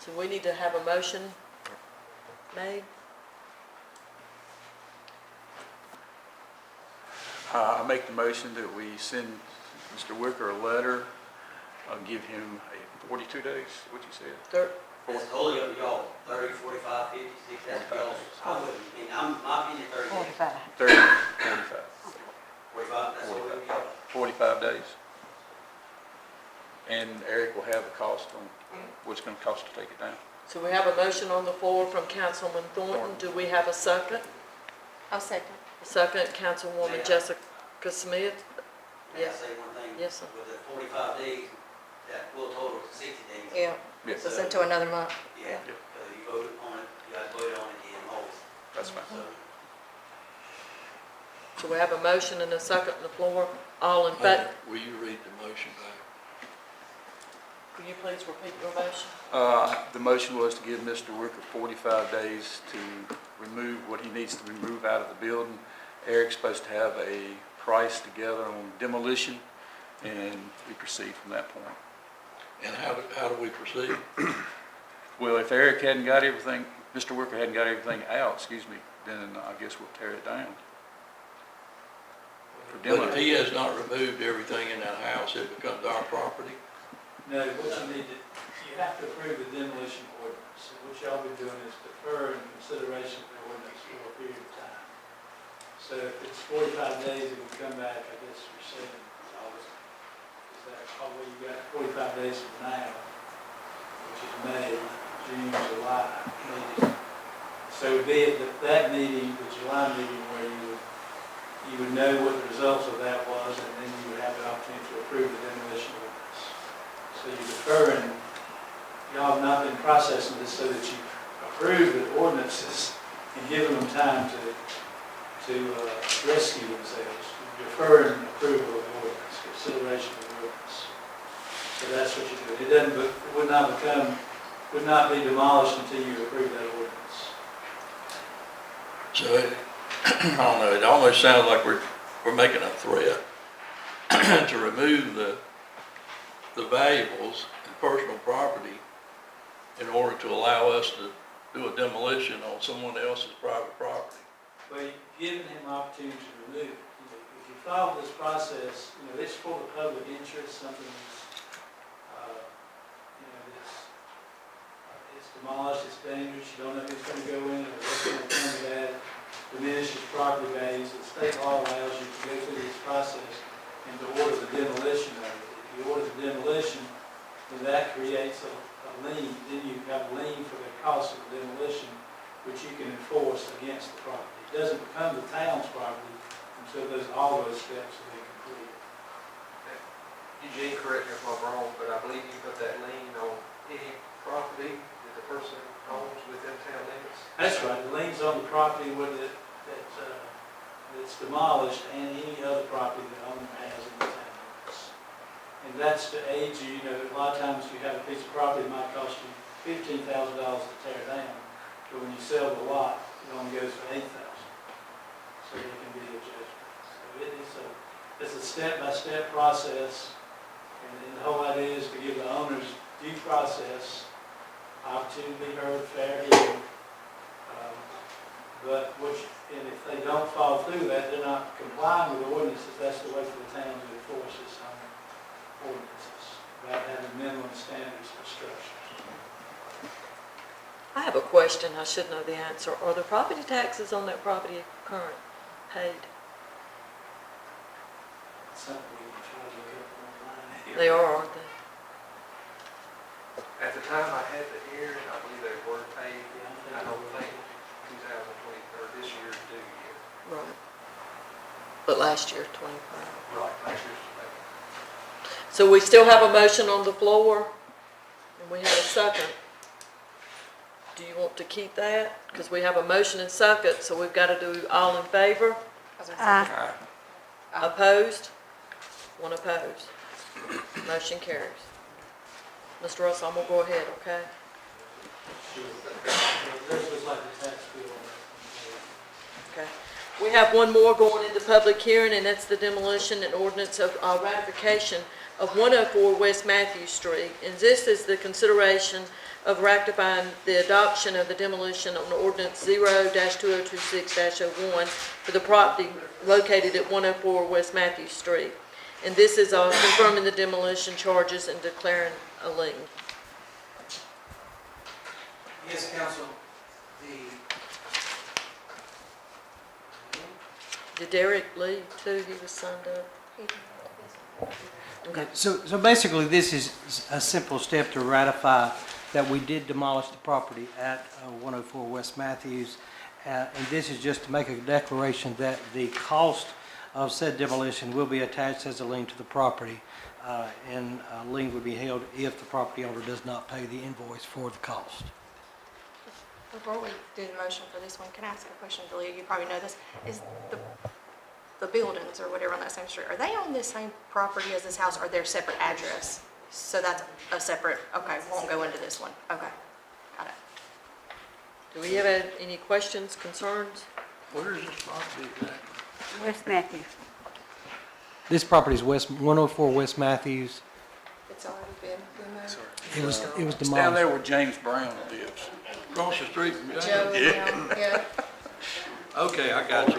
So we need to have a motion made. I make the motion that we send Mr. Wicker a letter, give him a 42 days, what you said? It's totally up to y'all, 30, 45, 50, 60, that's y'all. I wouldn't, I mean, my opinion, 30 days. 45. 30, 45. 45, that's totally up to y'all. 45 days. And Eric will have the cost on what it's going to cost to take it down. So we have a motion on the floor from Councilman Thornton. Do we have a second? I'll second. Second, Councilwoman Jessica Smith. May I say one thing? Yes, sir. With the 45 days, that will total to 60 days. Yeah, Yes. so it's into another month. Yeah, Yeah. you voted on it, you guys voted on it in August. That's fine. So, So we have a motion and a second on the floor. All in favor? Will you read the motion back? Will you please repeat your motion? The motion was to give Mr. Wicker 45 days to remove what he needs to remove out of the building. Eric's supposed to have a price together on demolition, and we proceed from that point. And how do we proceed? Well, if Eric hadn't got everything, Mr. Wicker hadn't got everything out, then I guess we'll tear it down. For But if demolition. he has not removed everything in that house, it becomes our property. No, what you need to, you have to approve the demolition ordinance. So what y'all be doing is deferring consideration of the ordinance for a period of time. So if it's 45 days, it would come back, I guess you're saying, August. Is that probably you got 45 days from now, which is May, June, July, maybe. So it would be at that meeting, the July meeting, where you would know what the results of that was, and then you would have the opportunity to approve the demolition ordinance. So you're deferring, y'all have not been processing this so that you approve the ordinances and giving them time to rescue themselves. You're deferring approval of the ordinance, consideration of the ordinance. So that's what you're doing. It doesn't, it would not be demolished until you approve that ordinance. So I don't know, it almost sounds like we're making a threat to remove the valuables and personal property in order to allow us to do a demolition on someone else's private property. Well, you've given him opportunity to remove it. If you follow this process, it's for the public interest, something that's, that's demolished, it's dangerous, you don't know who's gonna go in or what's gonna come to that, diminishes property values. The state law allows you to go through this process and to order the demolition of it. If you order the demolition, then that creates a lien, then you have a lien for the cost of the demolition, which you can enforce against the property. It doesn't become the town's property until all those steps have been completed. Eugene, correct me if I'm wrong, but I believe you put that lien on any property that the person owns within town limits? That's right, the lien's on the property that's demolished and any other property the owner has in the town limits. And that's to aid you, a lot of times you have a piece of property that might cost you $15,000 to tear down, but when you sell the lot, it only goes for $8,000. So it can be a judgment. So it's a step-by-step process, and the whole idea is to give the owners due process, opportunity to be heard, fair hearing. And if they don't follow through that, they're not complying with the ordinances, that's the way for the town to enforce its own ordinances, about having minimum standards for structures. I have a question, I should know the answer. Are the property taxes on that property current paid? Something we can try to look up online. They are, aren't they? At the time I had the hearing, I believe they were paid. I don't think 2020, or this year's due yet. Right. But last year, 25. Right, last year's paid. So we still have a motion on the floor, and we have a second. Do you want to keep that? Because we have a motion and second, so we've got to do all in favor? Aye. Opposed? One opposed. Motion carries. Mr. Russell, I'm gonna go ahead, okay? This was like the tax bill. Okay. We have one more going into public hearing, and that's the demolition and ordinance of ratification of 104 West Matthews Street. And this is the consideration of ratifying the adoption of the demolition on ordinance 0-2026-01 for the property located at 104 West Matthews Street. And this is confirming the demolition charges and declaring a lien. Yes, council, Did Derek leave too? He was signed up. Okay. So basically, this is a simple step to ratify that we did demolish the property at 104 West Matthews. And this is just to make a declaration that the cost of said demolition will be attached as a lien to the property. And a lien would be held if the property owner does not pay the invoice for the cost. Before we do the motion for this one, can I ask a question, Julia? You probably know this. Is the buildings or whatever on that same street, are they on this same property as this house, or their separate address? So that's a separate, okay, won't go into this one. Okay, got it. Do we have any questions, concerns? Where is this property exactly? West Matthews. This property is 104 West Matthews. It's already been removed. It was It's down there demolished. where James Brown lives. Across the street from James. Joe, yeah. Okay, I got you.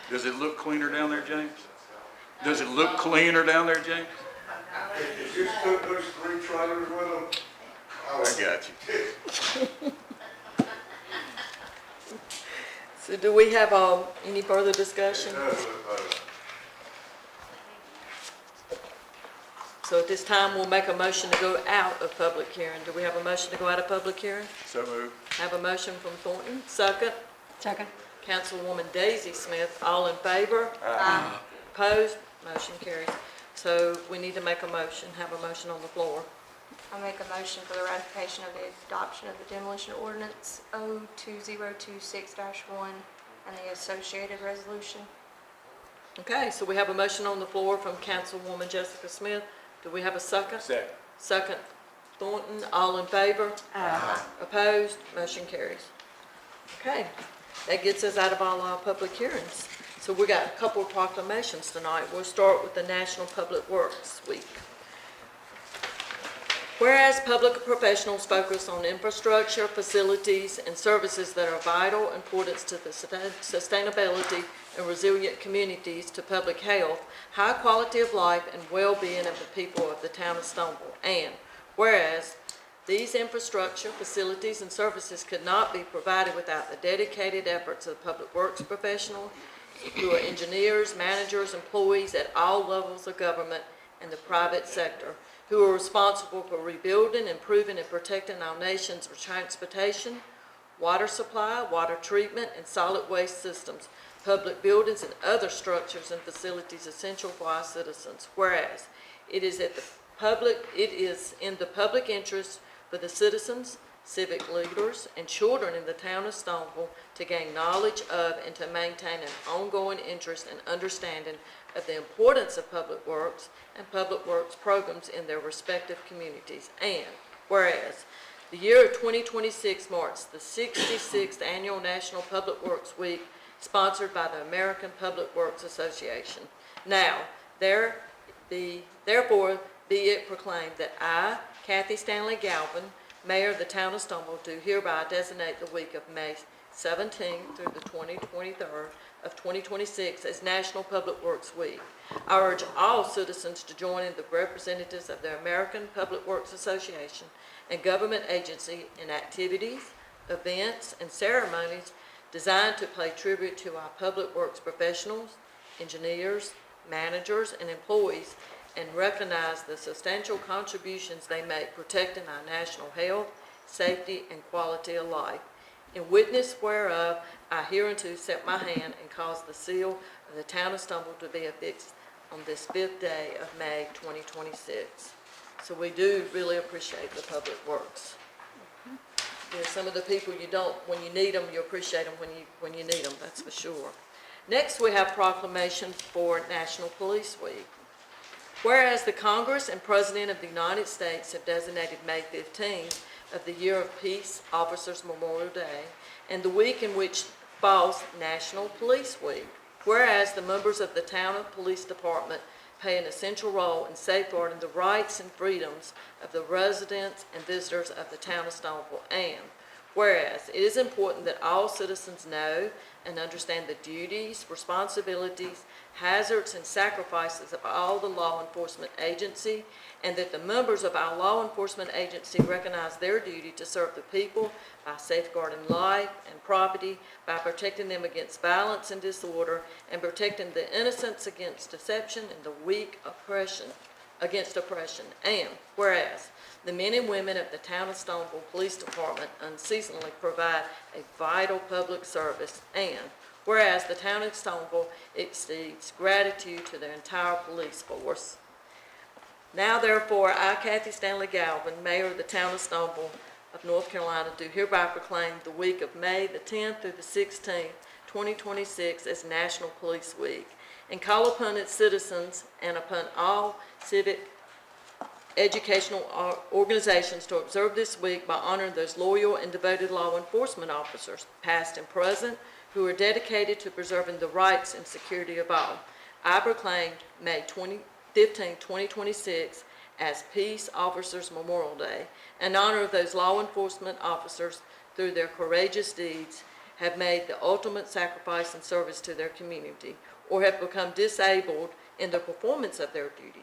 Does it look cleaner down there, James? Does it look cleaner down there, James? If you took those 3 trailers with them, I got you. So do we have any further discussion? So at this time, we'll make a motion to go out of public hearing. Do we have a motion to go out of public hearing? So moved. Have a motion from Thornton, second. Second. Councilwoman Daisy Smith, all in favor? Aye. Opposed? Motion carries. So we need to make a motion, have a motion on the floor. I make a motion for the ratification of the adoption of the demolition ordinance 02026-1 and the associated resolution. Okay, so we have a motion on the floor from Councilwoman Jessica Smith. Do we have a second? Second. Second, Thornton, all in favor? Aye. Opposed? Motion carries. Okay, that gets us out of all our public hearings. So we got a couple of proclamations tonight. We'll start with the National Public Works Week. Whereas public professionals focus on infrastructure, facilities, and services that are vital importance to the sustainability and resilient communities, to public health, high quality of life, and well-being of the people of the town of Stoneville. And whereas these infrastructure, facilities, and services could not be provided without the dedicated efforts of public works professionals, who are engineers, managers, employees at all levels of government and the private sector, who are responsible for rebuilding, improving, and protecting our nation's transportation, water supply, water treatment, and solid waste systems, public buildings, and other structures and facilities essential for our citizens. Whereas it is in the public interest for the citizens, civic leaders, and children in the town of Stoneville to gain knowledge of and to maintain an ongoing interest and understanding of the importance of public works and public works programs in their respective communities. And whereas the year of 2026 marks the 66th Annual National Public Works Week, sponsored by the American Public Works Association. Now, therefore be it proclaimed that I, Kathy Stanley Galvin, Mayor of the town of Stoneville, do hereby designate the week of May 17th through the 23rd of 2026 as National Public Works Week. I urge all citizens to join in the representatives of the American Public Works Association and government agency in activities, events, and ceremonies designed to pay tribute to our public works professionals, engineers, managers, and employees, and recognize the substantial contributions they make protecting our national health, safety, and quality of life. In witness whereof, I hereunto set my hand and cause the seal of the town of Stoneville to be affixed on this 5th day of May 2026. So we do really appreciate the public works. There's some of the people you don't, when you need them, you appreciate them when you need them, that's for sure. Next, we have proclamation for National Police Week. Whereas the Congress and President of the United States have designated May 15th of the Year of Peace Officers Memorial Day and the week in which falls National Police Week. Whereas the members of the Town of Police Department play an essential role in safeguarding the rights and freedoms of the residents and visitors of the town of Stoneville. And whereas it is important that all citizens know and understand the duties, responsibilities, hazards, and sacrifices of all the law enforcement agency, and that the members of our law enforcement agency recognize their duty to serve the people by safeguarding life and property, by protecting them against violence and disorder, and protecting the innocents against deception and the weak against oppression. And whereas the men and women of the town of Stoneville Police Department unceasingly provide a vital public service. And whereas the town of Stoneville extends gratitude to their entire police force. Now therefore, I, Kathy Stanley Galvin, Mayor of the town of Stoneville of North Carolina, do hereby proclaim the week of May the 10th through the 16th, 2026 as National Police Week, and call upon its citizens and upon all civic educational organizations to observe this week by honoring those loyal and devoted law enforcement officers, past and present, who are dedicated to preserving the rights and security of all. I proclaimed May 15, 2026 as Peace Officers Memorial Day, in honor of those law enforcement officers through their courageous deeds have made the ultimate sacrifice and service to their community, or have become disabled in the performance of their duty.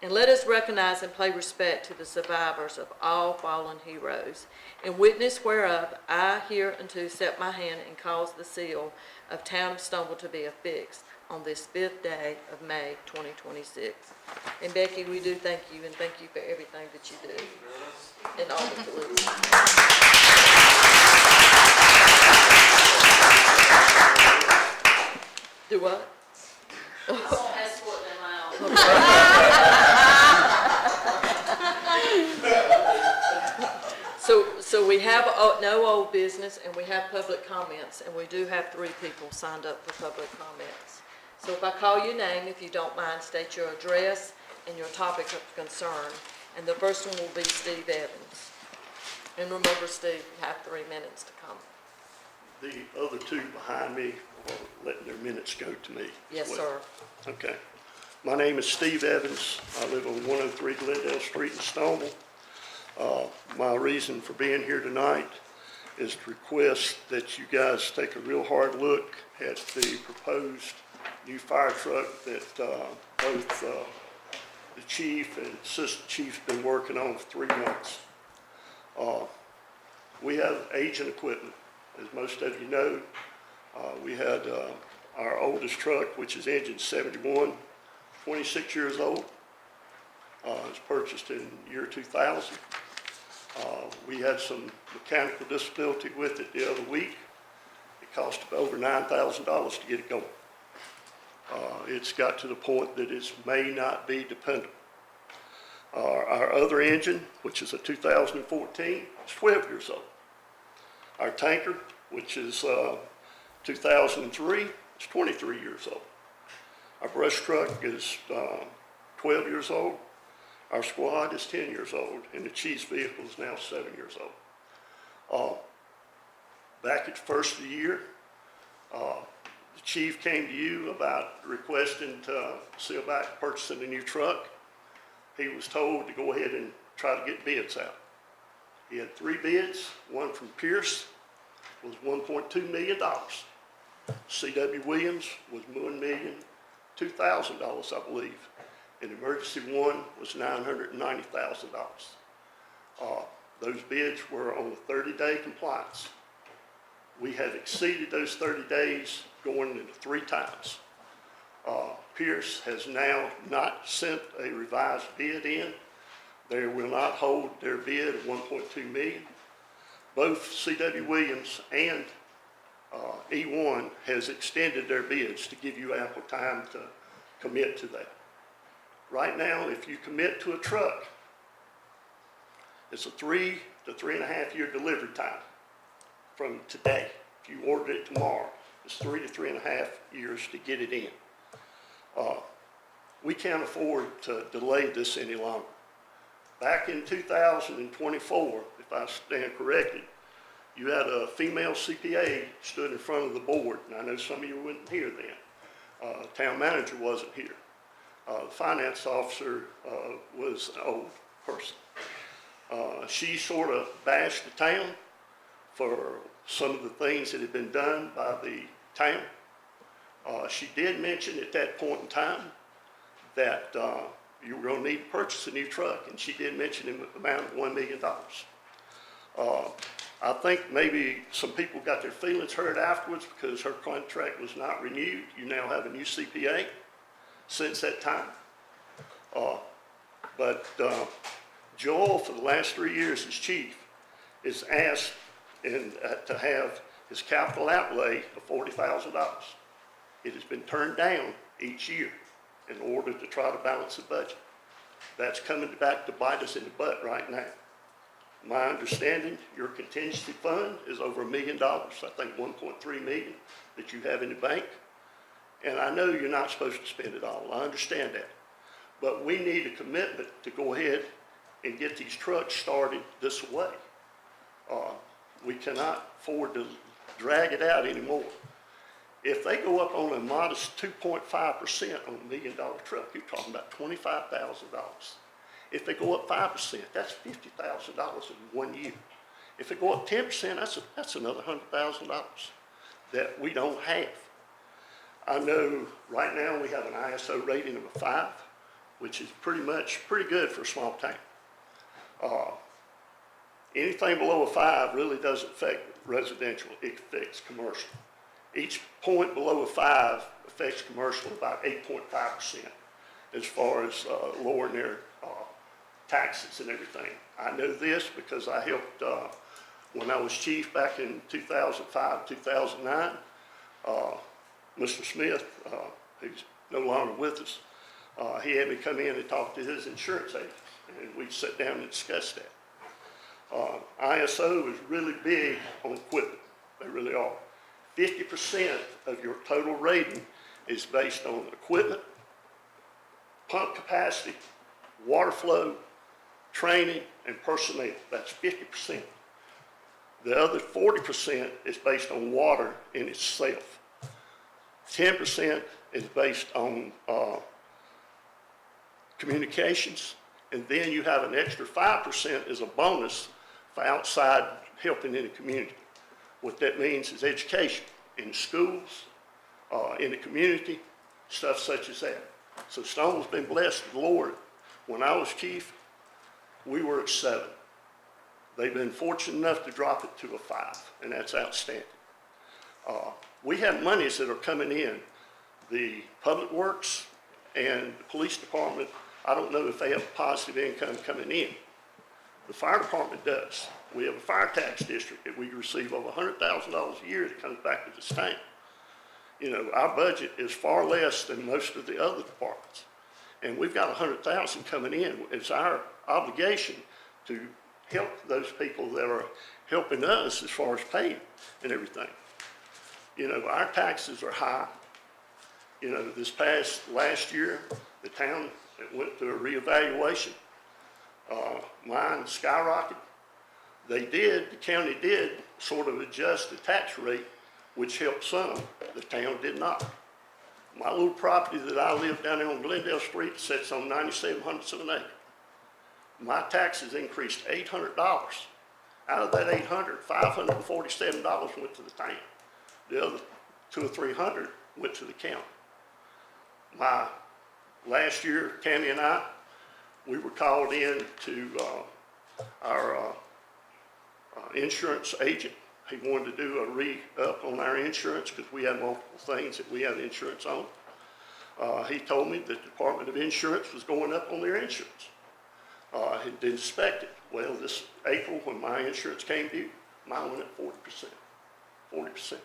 And let us recognize and pay respect to the survivors of all fallen heroes, in witness whereof I hereunto set my hand and cause the seal of town of Stoneville to be affixed on this 5th day of May 2026. And Becky, we do thank you, and thank you for everything that you do, and all the police. Do what? I won't escort them out. So we have no old business, and we have public comments, and we do have 3 people signed up for public comments. So if I call your name, if you don't mind, state your address and your topic of concern. And the first one will be Steve Evans. And remember, Steve, you have 3 minutes to come. The other 2 behind me are letting their minutes go to me. Yes, well. sir. Okay. My name is Steve Evans. I live on 103 Glendale Street in Stoneville. My reason for being here tonight is to request that you guys take a real hard look at the proposed new fire truck that both the chief and assistant chief's been working on for 3 months. We have aging equipment, as most of you know. We had our oldest truck, which is engine 71, 26 years old. It was purchased in year 2000. We had some mechanical disability with it the other week. It cost over $9,000 to get it going. It's got to the point that it may not be dependable. Our other engine, which is a 2014, is 12 years old. Our tanker, which is 2003, is 23 years old. Our brush truck is 12 years old. Our squad is 10 years old, and the chief's vehicle is now 7 years old. Back at the first of the year, the chief came to you about requesting to see about purchasing a new truck. He was told to go ahead and try to get bids out. He had 3 bids. One from Pierce was $1.2 million. C.W. Williams was $1,002,000, I believe. And emergency one was $990,000. Those bids were on a 30-day compliance. We have exceeded those 30 days going into 3 times. Pierce has now not sent a revised bid in. They will not hold their bid of $1.2 million. Both C.W. Williams and E1 has extended their bids to give you ample time to commit to that. Right now, if you commit to a truck, it's a 3 to 3.5 year delivery time from today. If you order it tomorrow, it's 3 to 3.5 years to get it in. We can't afford to delay this any longer. Back in 2024, if I stand corrected, you had a female CPA stood in front of the board, and I know some of you weren't here then. Town manager wasn't here. The finance officer was an old person. She sort of bashed the town for some of the things that had been done by the town. She did mention at that point in time that you were going to need to purchase a new truck, and she did mention the amount of $1 million. I think maybe some people got their feelings hurt afterwards because her contract was not renewed. You now have a new CPA since that time. But Joel, for the last 3 years as chief, is asked to have his capital outlay of $40,000. It has been turned down each year in order to try to balance the budget. That's coming back to bite us in the butt right now. My understanding, your contingency fund is over $1 million, I think 1.3 million that you have in the bank. And I know you're not supposed to spend it all, I understand that. But we need a commitment to go ahead and get these trucks started this way. We cannot afford to drag it out anymore. If they go up on a modest 2.5% on $1 million truck, you're talking about $25,000. If they go up 5%, that's $50,000 in 1 year. If they go up 10%, that's another $100,000 that we don't have. I know right now we have an ISO rating of a 5, which is pretty good for a small town. Anything below a 5 really doesn't affect residential, it affects commercial. Each point below a 5 affects commercial about 8.5% as far as lowering their taxes and everything. I know this because I helped when I was chief back in 2005, 2009. Mr. Smith, who's no longer with us, he had me come in and talk to his insurance agent, and we sat down and discussed that. ISO is really big on equipment. They really are. 50% of your total rating is based on equipment, pump capacity, water flow, training, and personnel. That's 50%. The other 40% is based on water in itself. 10% is based on communications, And then you have an extra 5% as a bonus for outside helping in the community. What that means is education in schools, in the community, stuff such as that. So Stoneville's been blessed with the Lord. When I was chief, we were at 7. They've been fortunate enough to drop it to a 5, and that's outstanding. We have monies that are coming in. The Public Works and the Police Department, I don't know if they have positive income coming in. The Fire Department does. We have a fire tax district that we receive over $100,000 a year that comes back to this town. You know, our budget is far less than most of the other departments. And we've got $100,000 coming in. It's our obligation to help those people that are helping us as far as paying and everything. You know, our taxes are high. You know, last year, the town went through a reevaluation. Mine skyrocketed. The county did sort of adjust the tax rate, which helped some. The town did not. My little property that I live down there on Glendale Street sits on 97 hundredths of an acre. My taxes increased $800. Out of that $800, $547 went to the town. The other $200 or $300 went to the county. Last year, Tammy and I, we were called in to our insurance agent. He wanted to do a re-up on our insurance because we had multiple things that we had insurance on. He told me that the Department of Insurance was going up on their insurance. He did inspect it. Well, this April, when my insurance came due, mine went up 40%.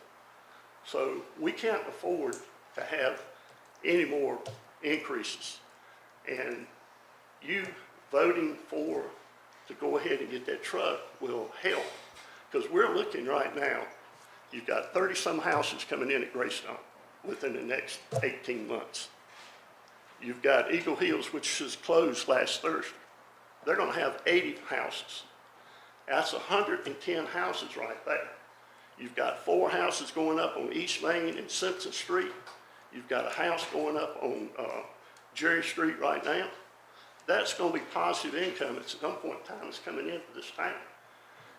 So we can't afford to have any more increases. And you voting to go ahead and get that truck will help. Because we're looking right now, you've got 30-some houses coming in at Greystone within the next 18 months. You've got Eagle Hills, which was closed last Thursday. They're going to have 80 houses. That's 110 houses right there. You've got 4 houses going up on East Main and Simpson Street. You've got a house going up on Jerry Street right now. That's going to be positive income at some point in time. It's coming into this town.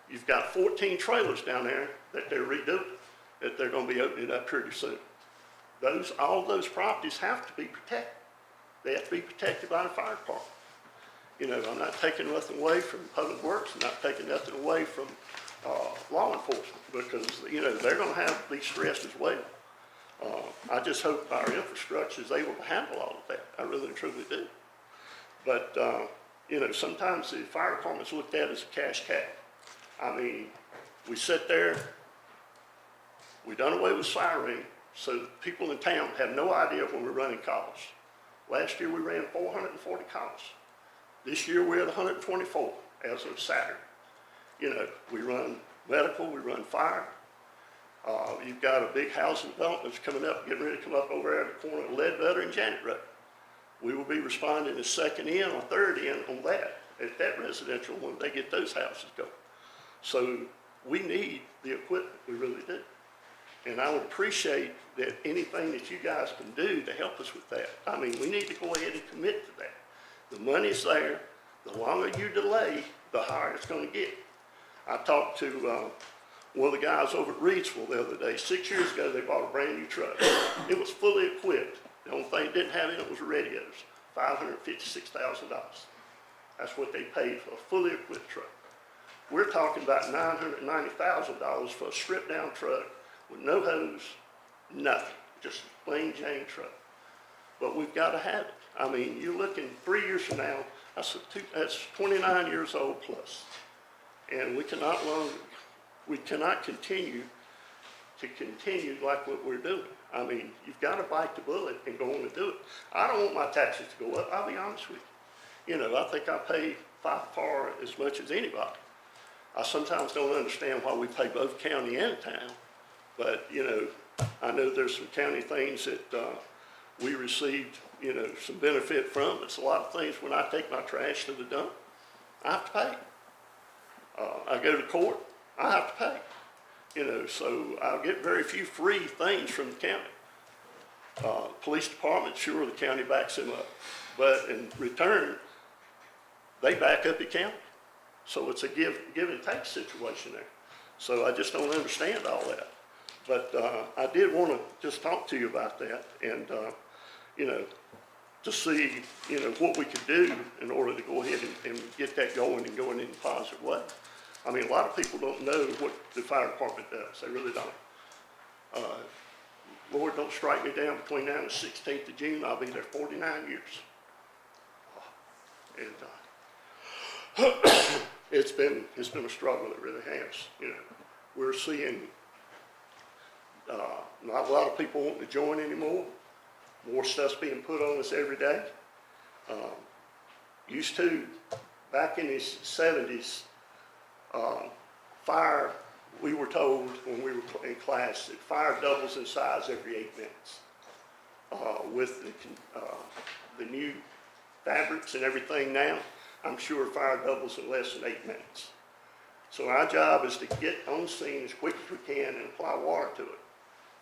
You've got 14 trailers down there that they're redoing, that they're going to be opening up pretty soon. All those properties have to be protected. They have to be protected by the fire department. You know, I'm not taking nothing away from Public Works. I'm not taking nothing away from law enforcement because, you know, they're going to have to be stressed as well. I just hope our infrastructure is able to handle all of that. I really and truly do. But, you know, sometimes the fire department's looked at as a cash cow. I mean, we sit there, we done away with siren, so people in town have no idea when we're running calls. Last year we ran 440 calls. This year we're at 124 as of Saturday. You know, we run medical, we run fire. You've got a big housing development that's coming up, getting ready to come up over there at the corner of Ledbetter and Janet Road. We will be responding as second in or third in on that, at that residential when they get those houses going. So we need the equipment, we really do. And I would appreciate that anything that you guys can do to help us with that. I mean, we need to go ahead and commit to that. The money's there. The longer you delay, the higher it's going to get. I talked to one of the guys over at Reidsville the other day. 6 years ago, they bought a brand new truck. It was fully equipped. The only thing it didn't have in it was radios, $556,000. That's what they paid for a fully equipped truck. We're talking about $990,000 for a stripped down truck with no hose, nothing, just a plain Jane truck. But we've got to have it. I mean, you're looking 3 years from now, that's 29 years old plus. And we cannot continue like what we're doing. I mean, you've got to bite the bullet and go on and do it. I don't want my taxes to go up, I'll be honest with you. You know, I think I pay by far as much as anybody. I sometimes don't understand why we pay both county and town, but, you know, I know there's some county things that we received, you know, some benefit from. It's a lot of things. When I take my trash to the dump, I have to pay. I go to court, I have to pay. You know, so I get very few free things from the county. Police department, sure, the county backs them up. But in return, they back up the county. So it's a give and take situation there. So I just don't understand all that. But I did want to just talk to you about that and, you know, to see, you know, what we could do in order to go ahead and get that going and going in a positive way. I mean, a lot of people don't know what the fire department does. They really don't. Lord, don't strike me down between now and the 16th of June. I'll be there 49 years. And it's been a struggle. It really has. You know, we're seeing not a lot of people wanting to join anymore. More stuff's being put on us every day. Used to, back in the 70s, fire, we were told when we were in class that fire doubles in size every 8 minutes. With the new fabrics and everything now, I'm sure fire doubles in less than 8 minutes. So our job is to get on scene as quick as we can and apply water to it.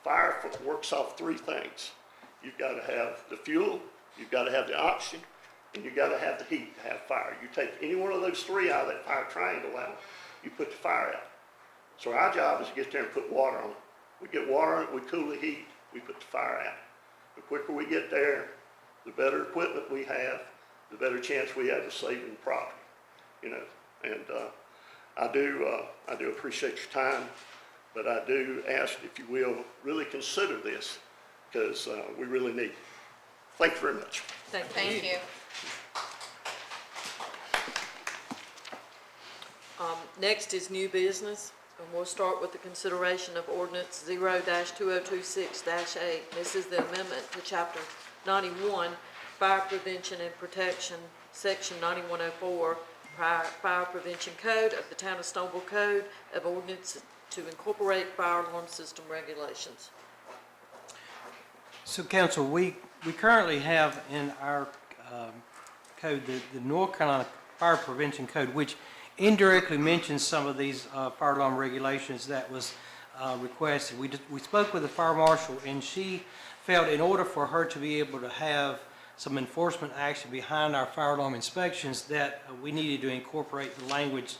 Fire works off 3 things. You've got to have the fuel, you've got to have the oxygen, and you've got to have the heat to have fire. You take any one of those 3 out of that fire triangle out, you put the fire out. So our job is to get there and put water on it. We get water on it, we cool the heat, we put the fire out. The quicker we get there, the better equipment we have, the better chance we have of saving property. You know, and I do appreciate your time, but I do ask if you will really consider this, because we really need it. Thank you very much. Thank you. Next is new business, and we'll start with the consideration of ordinance 0-2026-8. This is the amendment to chapter 91, Fire Prevention and Protection, section 9104, Fire Prevention Code of the Town of Stoneville Code of Ordinance to incorporate fire alarm system regulations. So council, we currently have in our code, the North Carolina Fire Prevention Code, which indirectly mentions some of these fire alarm regulations that was requested. We spoke with the fire marshal, and she felt in order for her to be able to have some enforcement action behind our fire alarm inspections that we needed to incorporate the language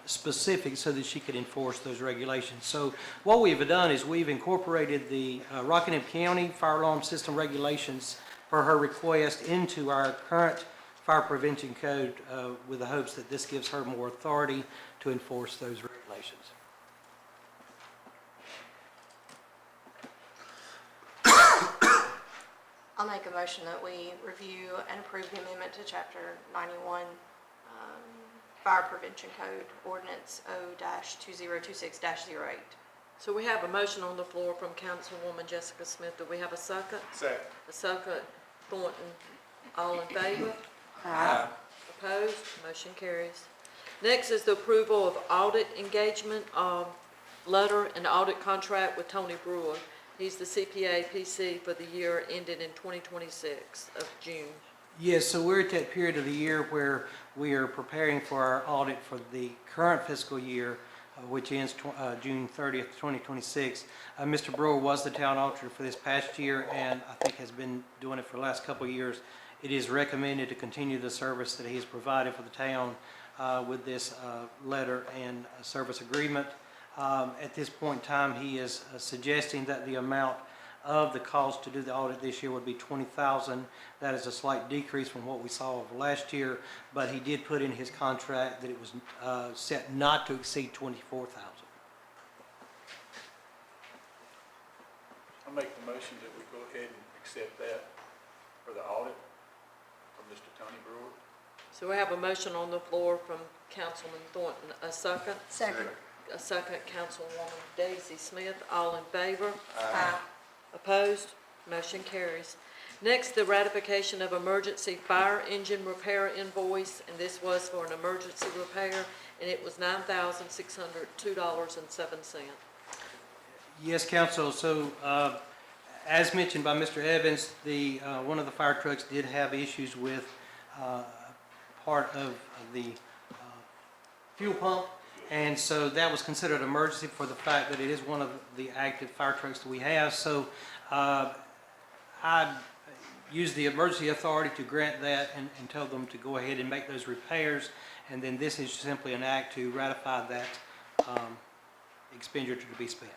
specific so that she could enforce those regulations. So what we've done is we've incorporated the Rockingham County Fire Alarm System regulations for her request into our current Fire Prevention Code with the hopes that this gives her more authority to enforce those regulations. I'll make a motion that we review and approve the amendment to Chapter 91, Fire Prevention Code, Ordinance 0-2026-08. So we have a motion on the floor from Councilwoman Jessica Smith. Do we have a second? Second. A second, Thornton. All in favor? Aye. Opposed? Motion carries. Next is the approval of audit engagement letter and audit contract with Tony Brewer. He's the CPA PC for the year ending in 2026 of June. Yes, so we're at that period of the year where we are preparing for our audit for the current fiscal year, which ends June 30th, 2026. Mr. Brewer was the town auditor for this past year, and I think has been doing it for the last couple of years. It is recommended to continue the service that he has provided for the town with this letter and service agreement. At this point in time, he is suggesting that the amount of the cost to do the audit this year would be $20,000. That is a slight decrease from what we saw of last year, but he did put in his contract that it was set not to exceed $24,000. I make the motion that we go ahead and accept that for the audit from Mr. Tony Brewer. So we have a motion on the floor from Councilman Thornton. A second? Second. A second, Councilwoman Daisy Smith. All in favor? Aye. Opposed? Motion carries. Next, the ratification of emergency fire engine repair invoice, and this was for an emergency repair, and it was $9,602.07. Yes, Council. So, as mentioned by Mr. Evans, one of the fire trucks did have issues with part of the fuel pump, and so that was considered an emergency for the fact that it is one of the active fire trucks that we have. So, I used the emergency authority to grant that and tell them to go ahead and make those repairs. And then this is simply an act to ratify that expenditure to be spent.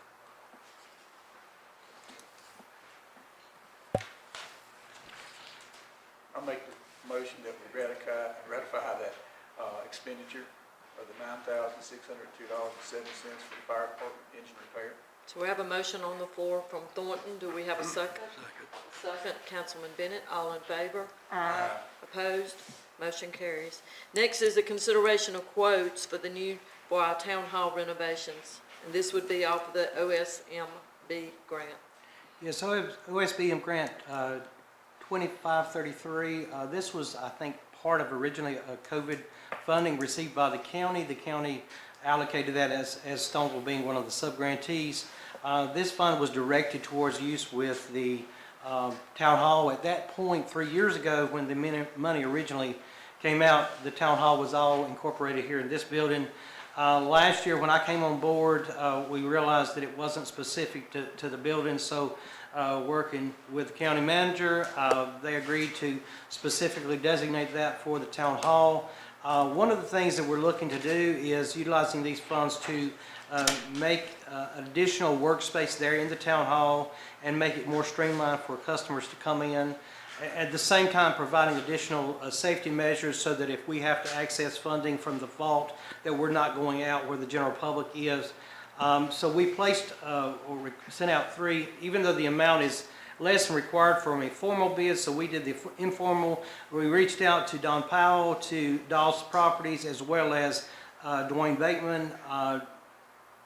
I'll make the motion that we ratify that expenditure of the $9,602.07 for the fire department engine repair. So we have a motion on the floor from Thornton. Do we have a second? Second, Councilman Bennett. All in favor? Aye. Opposed? Motion carries. Next is a consideration of quotes for our town hall renovations. And this would be off of the OSMB grant. Yes, so OSBM grant 2533, this was, I think, part of originally a COVID funding received by the county. The county allocated that as Stoneville being one of the sub-grantees. This fund was directed towards use with the town hall. At that point, 3 years ago, when the money originally came out, the town hall was all incorporated here in this building. Last year, when I came on board, we realized that it wasn't specific to the building, so working with the county manager, they agreed to specifically designate that for the town hall. One of the things that we're looking to do is utilizing these funds to make additional workspace there in the town hall and make it more streamlined for customers to come in. At the same time, providing additional safety measures so that if we have to access funding from the vault, that we're not going out where the general public is. So we placed or sent out 3, even though the amount is less than required from a formal bid, so we did the informal. We reached out to Don Powell, to Dawes Properties, as well as Dwayne Bateman.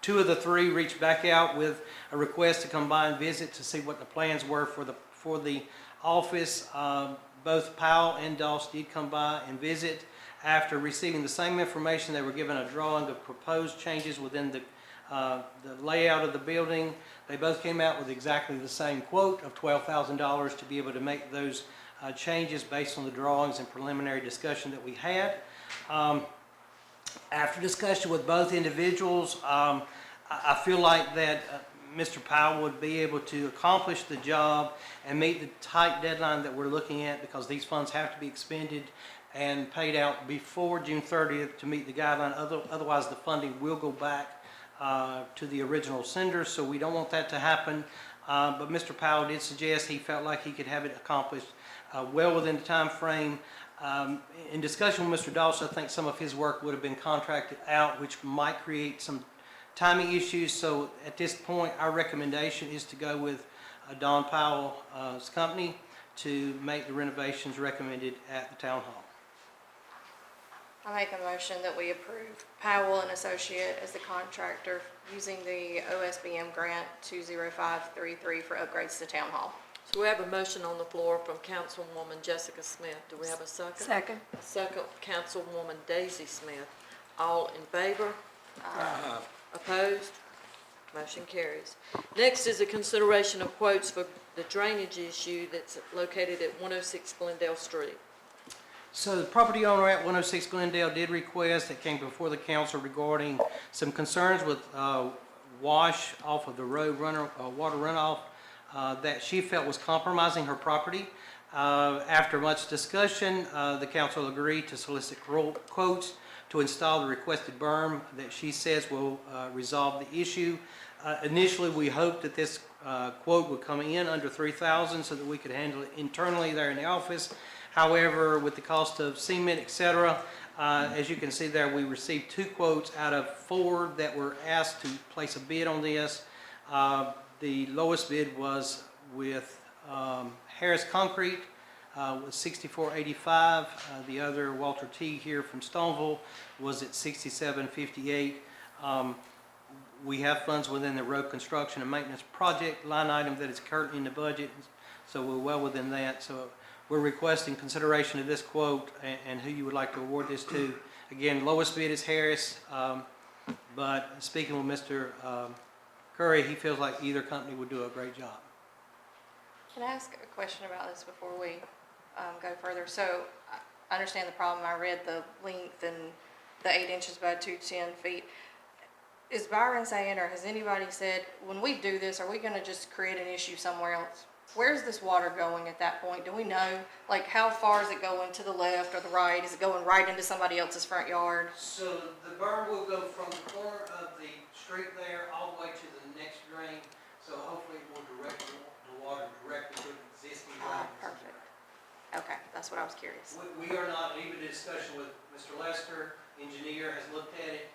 2 of the 3 reached back out with a request to come by and visit to see what the plans were for the office. Both Powell and Dawes did come by and visit. After receiving the same information, they were given a drawing of proposed changes within the layout of the building. They both came out with exactly the same quote of $12,000 to be able to make those changes based on the drawings and preliminary discussion that we had. After discussion with both individuals, I feel like that Mr. Powell would be able to accomplish the job and meet the tight deadline that we're looking at, because these funds have to be expended and paid out before June 30th to meet the guideline. Otherwise, the funding will go back to the original sender, so we don't want that to happen. But Mr. Powell did suggest he felt like he could have it accomplished well within the time frame. In discussion with Mr. Dawson, I think some of his work would have been contracted out, which might create some timing issues. So at this point, our recommendation is to go with Don Powell's company to make the renovations recommended at the town hall. I make a motion that we approve Powell and Associate as the contractor using the OSBM grant 20533 for upgrades to town hall. So we have a motion on the floor from Councilwoman Jessica Smith. Do we have a second? Second. A second, Councilwoman Daisy Smith. All in favor? Opposed? Motion carries. Next is a consideration of quotes for the drainage issue that's located at 106 Glendale Street. So the property owner at 106 Glendale did request, that came before the council, regarding some concerns with wash off of the road water runoff that she felt was compromising her property. After much discussion, the council agreed to solicit quotes to install the requested berm that she says will resolve the issue. Initially, we hoped that this quote would come in under $3,000 so that we could handle it internally there in the office. However, with the cost of cement, etc., as you can see there, we received 2 quotes out of 4 that were asked to place a bid on this. The lowest bid was with Harris Concrete with $64.85. The other, Walter T. here from Stoneville, was at $67.58. We have funds within the road construction and maintenance project line item that is currently in the budget, so we're well within that. So we're requesting consideration of this quote and who you would like to award this to. Again, lowest bid is Harris, but speaking with Mr. Curry, he feels like either company would do a great job. Can I ask a question about this before we go further? So I understand the problem. I read the length and the 8 inches by 210 feet. Is Byron saying, or has anybody said, when we do this, are we going to just create an issue somewhere else? Where's this water going at that point? Do we know? Like, how far is it going, to the left or the right? Is it going right into somebody else's front yard? So the burn will go from the corner of the street there all the way to the next drain, so hopefully it will direct the water directly to the existing drain. Perfect. Okay, that's what I was curious. We are not, even in discussion with Mr. Lester, engineer has looked at it,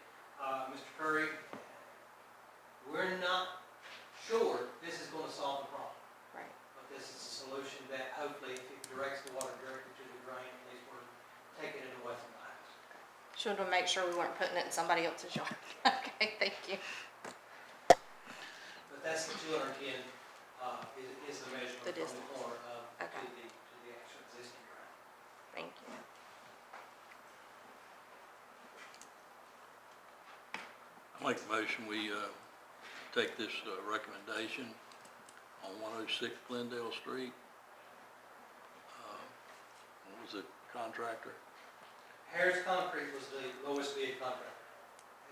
Mr. Curry, we're not sure this is gonna solve the problem. Right. But this is a solution that hopefully, if it directs the water directly to the drain, at least we're taking it away from the house. Just wanted to make sure we weren't putting it in somebody else's yard. Okay, thank you. But that's the 210, is the measurement The from the distance. corner of, Okay. to the actual existing drain. Thank you. I make a motion, we take this recommendation on 106 Glendale Street. What was it, contractor? Harris Concrete was the lowest bid contractor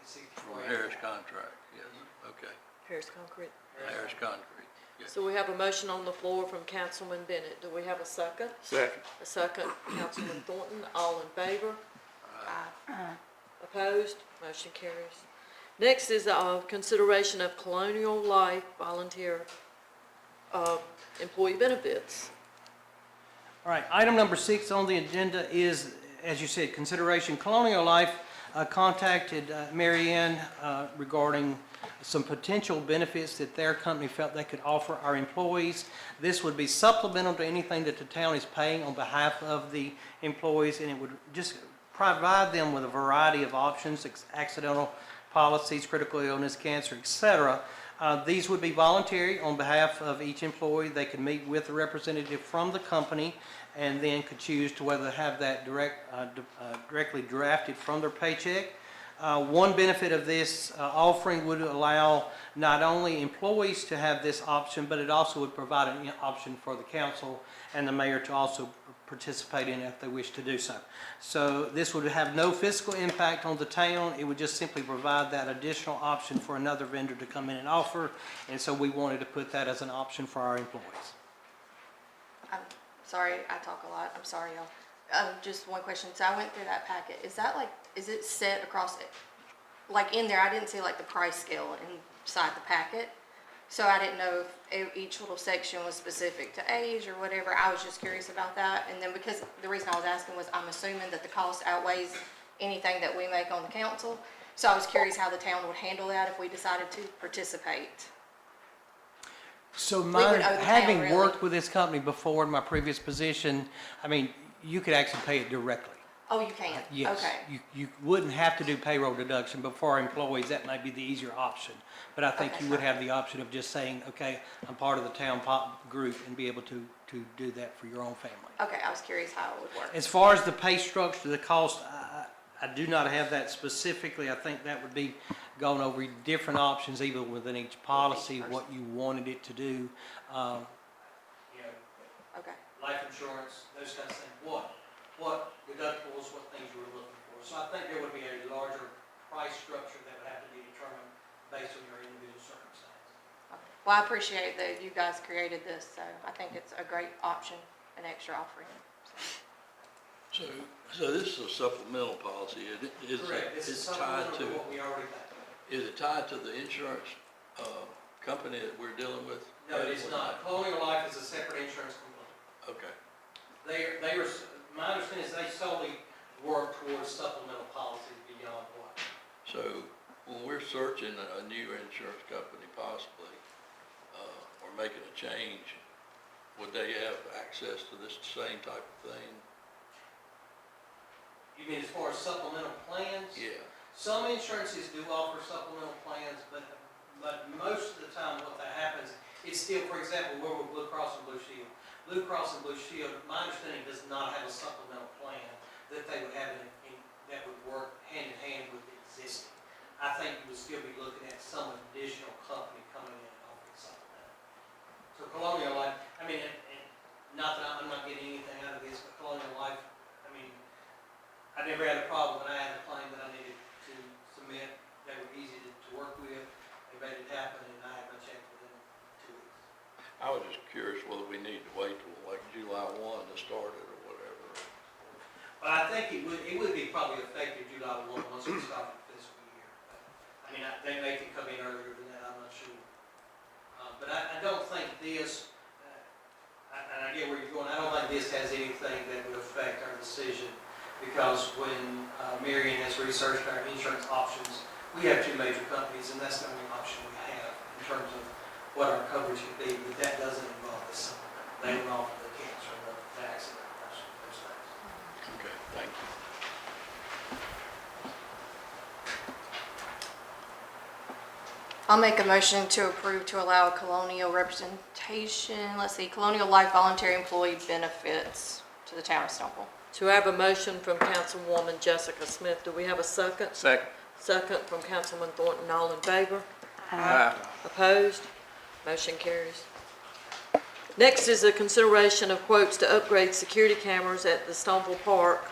at 64. Harris Contract, yes, okay. Harris Concrete. Harris Concrete, yes. So we have a motion on the floor from Councilman Bennett. Do we have a second? Second. A second, Councilman Thornton. All in favor? Aye. Opposed? Motion carries. Next is consideration of Colonial Life volunteer employee benefits. All right, item number 6 on the agenda is, as you said, consideration. Colonial Life contacted Mary Ann regarding some potential benefits that their company felt they could offer our employees. This would be supplemental to anything that the town is paying on behalf of the employees, and it would just provide them with a variety of options, accidental policies, critical illness, cancer, etc. These would be voluntary on behalf of each employee. They could meet with a representative from the company and then could choose to whether to have that directly drafted from their paycheck. One benefit of this offering would allow not only employees to have this option, but it also would provide an option for the council and the mayor to also participate in if they wish to do so. So this would have no fiscal impact on the town. It would just simply provide that additional option for another vendor to come in and offer. And so we wanted to put that as an option for our employees. I'm sorry, I talk a lot. I'm sorry, y'all. Just one question. So I went through that packet. Is that like, is it set across it? Like in there, I didn't see like the price scale inside the packet. So I didn't know if each little section was specific to age or whatever. I was just curious about that. And then because the reason I was asking was I'm assuming that the cost outweighs anything that we make on the council. So I was curious how the town would handle that if we decided to participate. So would owe the town, having really. worked with this company before in my previous position, I mean, you could actually pay it directly. Oh, you can? Yes. Okay. You wouldn't have to do payroll deduction, but for our employees, that might be the easier option. But I think Okay. you would have the option of just saying, okay, I'm part of the town group and be able to do that for your own family. Okay, I was curious how it would work. As far as the pay structure, the cost, I do not have that specifically. I think that would be going over different options, even within each policy, what you wanted it to do. Okay. Life insurance, those kinds of things. What deductibles, what things you were looking for. So I think there would be a larger price structure that would have to be determined based on your individual circumstances. Okay. Well, I appreciate that you guys created this, so I think it's a great option, an extra offering. So this is a supplemental policy, Correct. This is it's tied supplemental to, to what we already pay. is it tied to the insurance company that we're dealing with? No, it is not. Colonial Life is a separate insurance company. Okay. They are, my understanding is they solely work towards supplemental policies beyond what. So when we're searching a new insurance company possibly, or making a change, would they have access to this same type of thing? You mean as far as supplemental plans? Yeah. Some insurances do offer supplemental plans, but most of the time what that happens, it's still, for example, we're with Blue Cross and Blue Shield. Blue Cross and Blue Shield, my understanding, does not have a supplemental plan that they would have that would work hand in hand with the existing. I think you would still be looking at some additional company coming in and offering supplemental. So Colonial Life, I mean, and not that I'm not getting anything out of this, but Colonial Life, I mean, I never had a problem when I had a claim that I needed to submit. They were easy to work with. They made it happen, and I had my check within 2 weeks. I was just curious whether we need to wait till like July 1 to start it or whatever. But I think it would be probably effective July 1 once we start the fiscal year. I mean, they may could come in earlier than that, I'm not sure. But I don't think this, and I get where you're going, I don't think this has anything that would affect our decision, because when Marion has researched our insurance options, we have two major companies, and that's the only option we have in terms of what our coverage could be, but that doesn't involve this supplement. They don't offer the cancer, the accident, those things. Okay, thank you. I'll make a motion to approve to allow Colonial representation, let's see, Colonial Life Voluntary Employee Benefits to the town of Stoneville. To have a motion from Councilwoman Jessica Smith. Do we have a second? Second. Second from Councilman Thornton. All in favor? Aye. Opposed? Motion carries. Next is a consideration of quotes to upgrade security cameras at the Stoneville Park,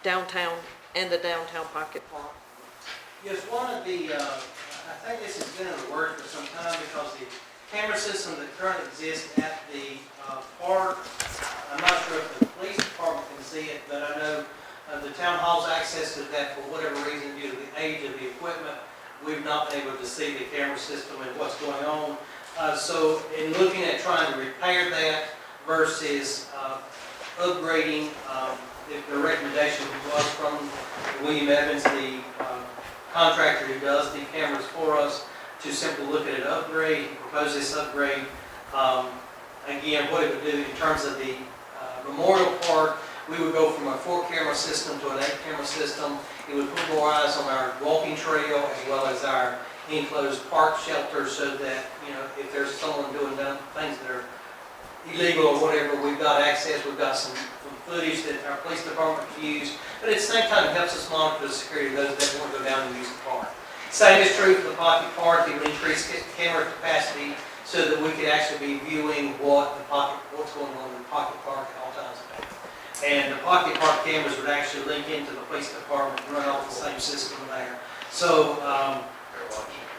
downtown, and the downtown Pocket Park. Yes, one of the, I think this has been in the works for some time, because the camera system that currently exists at the park, I'm not sure if the police department can see it, but I know the town hall's access to that, for whatever reason, due to the age of the equipment, we've not been able to see the camera system and what's going on. So in looking at trying to repair that versus upgrading, the recommendation was from William Evans, the contractor who does the cameras for us, to simply look at an upgrade, propose this upgrade. Again, what it would do in terms of the Memorial Park, we would go from a 4-camera system to an 8-camera system. It would put more eyes on our walking trail as well as our enclosed park shelter, so that, you know, if there's someone doing things that are illegal or whatever, we've got access, we've got some footage that our police department can use, but at the same time, it helps us monitor the security of those that want to go down and use the park. Same is true for the Pocket Park. It would increase camera capacity so that we could actually be viewing what's going on in the Pocket Park at all times of day. And the Pocket Park cameras would actually link into the police department and run off the same system there. So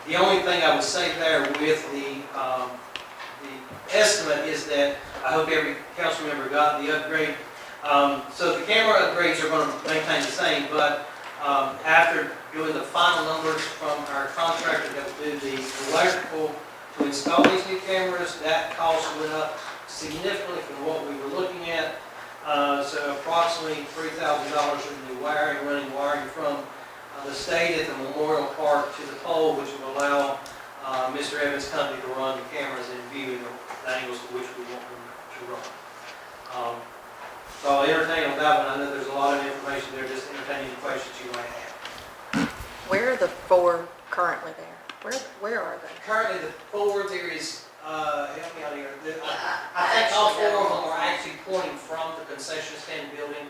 the only thing I would say there with the estimate is that I hope every council member got the upgrade. So the camera upgrades are going to maintain the same, but after doing the final numbers from our contractor that will do the electrical to install these new cameras, that cost went up significantly from what we were looking at. So approximately $3,000 in new wiring, running wiring from the state at the Memorial Park to the pole, which will allow Mr. Evans' company to run the cameras and view the angles to which we want them to run. So I'll entertain on that one. I know there's a lot of information there, just entertain any questions you might have. Where are the 4 currently there? Where are they? Currently, the 4, there is, help me out here. I think all 4 of them are actually pointing from the concession stand building.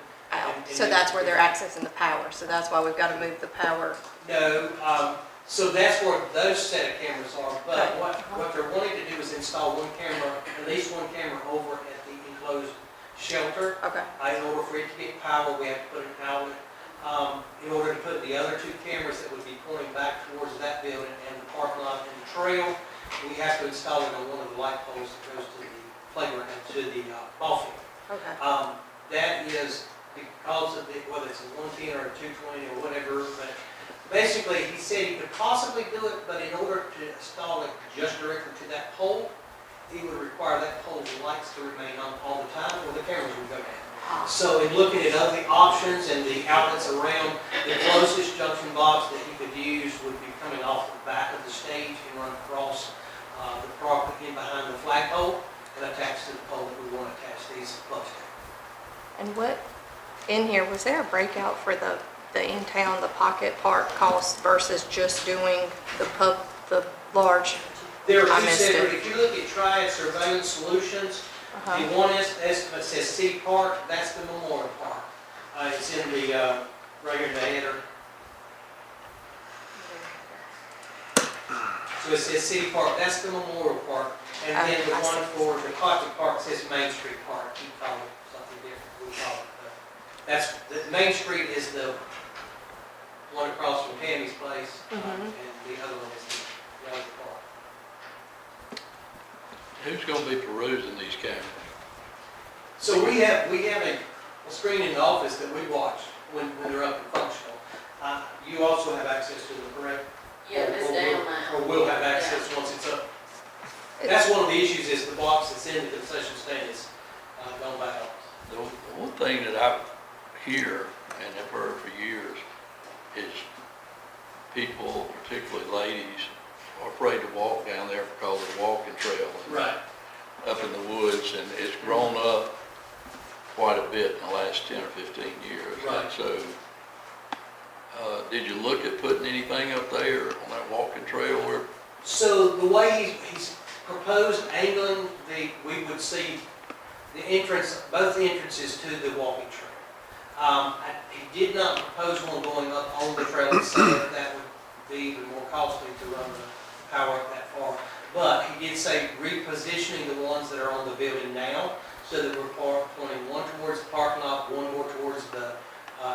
So that's where they're accessing the power, so that's why we've got to move the power. No, so that's where those set of cameras are, but what they're wanting to do is install one camera, at least one camera over at the enclosed shelter. Okay. In order for it to get power, we have to put an outlet. In order to put the other 2 cameras that would be pointing back towards that building and the parking lot and the trail, we have to install it on one of the light poles that goes to the playground, to the ball field. Okay. That is because of whether it's a 110 or a 220 or whatever, but basically he said he could possibly do it, but in order to install it just directly to that pole, he would require that pole's lights to remain on all the time, or the cameras would go down. So in looking at other options and the outlets around, the closest junction box that he could use would be coming off the back of the stage and run across the property in behind the flagpole and attached to the pole that we want to attach these plugs to. And what, in here, was there a breakout for the in-town, the Pocket Park cost versus just doing the large? There are I 2 missed separate, it. if you look at Triad Surveillance Solutions, the one estimate says City Park, that's the Memorial Park. It's in the, right here in the header. So it says City Park, that's the Memorial Park. And then the I one see. for the Pocket Park says Main Street Park. You call it something different, we call it. That's, the Main Street is the one across from Tammy's place, and the other one is the other park. who's gonna be perusing these cameras? So we have a screen in the office that we watch when they're up and functional. You also have access to them, correct? Yeah, it's down now. Or will have access once it's up. That's one of the issues, is the box that's in the concession stand is gone back on. The one thing that I hear and have heard for years is people, particularly ladies, are afraid to walk down there because of the walking trail. Right. Up in the woods, and it's grown up quite a bit in the last 10 or 15 years. Right. So, did you look at putting anything up there on that walking trail where? So the way he's proposed angling, we would see the entrance, both the entrances to the walking trail. He did not propose one going up on the trail itself. That would be even more costly to run the power up that far. But he did say repositioning the ones that are on the building now, so that we're pointing one towards the parking lot, one more towards the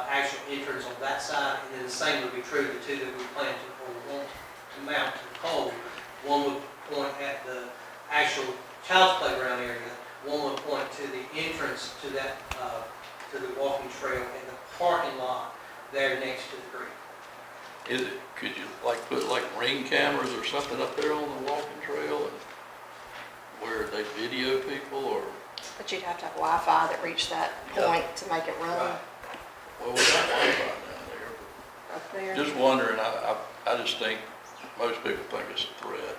actual entrance on that side, and then the same would be true of the two that we plan to, or want to mount to the pole. One would point at the actual child's playground area, one would point to the entrance to that, to the walking trail and the parking lot there next to the creek. Could you put ring cameras or something up there on the walking trail, and where they video people, or? But you'd have to have Wi-Fi that reached that point to make it run. Right. Well, we got Wi-Fi down there, Up there. but just wondering, I just think most people think it's a threat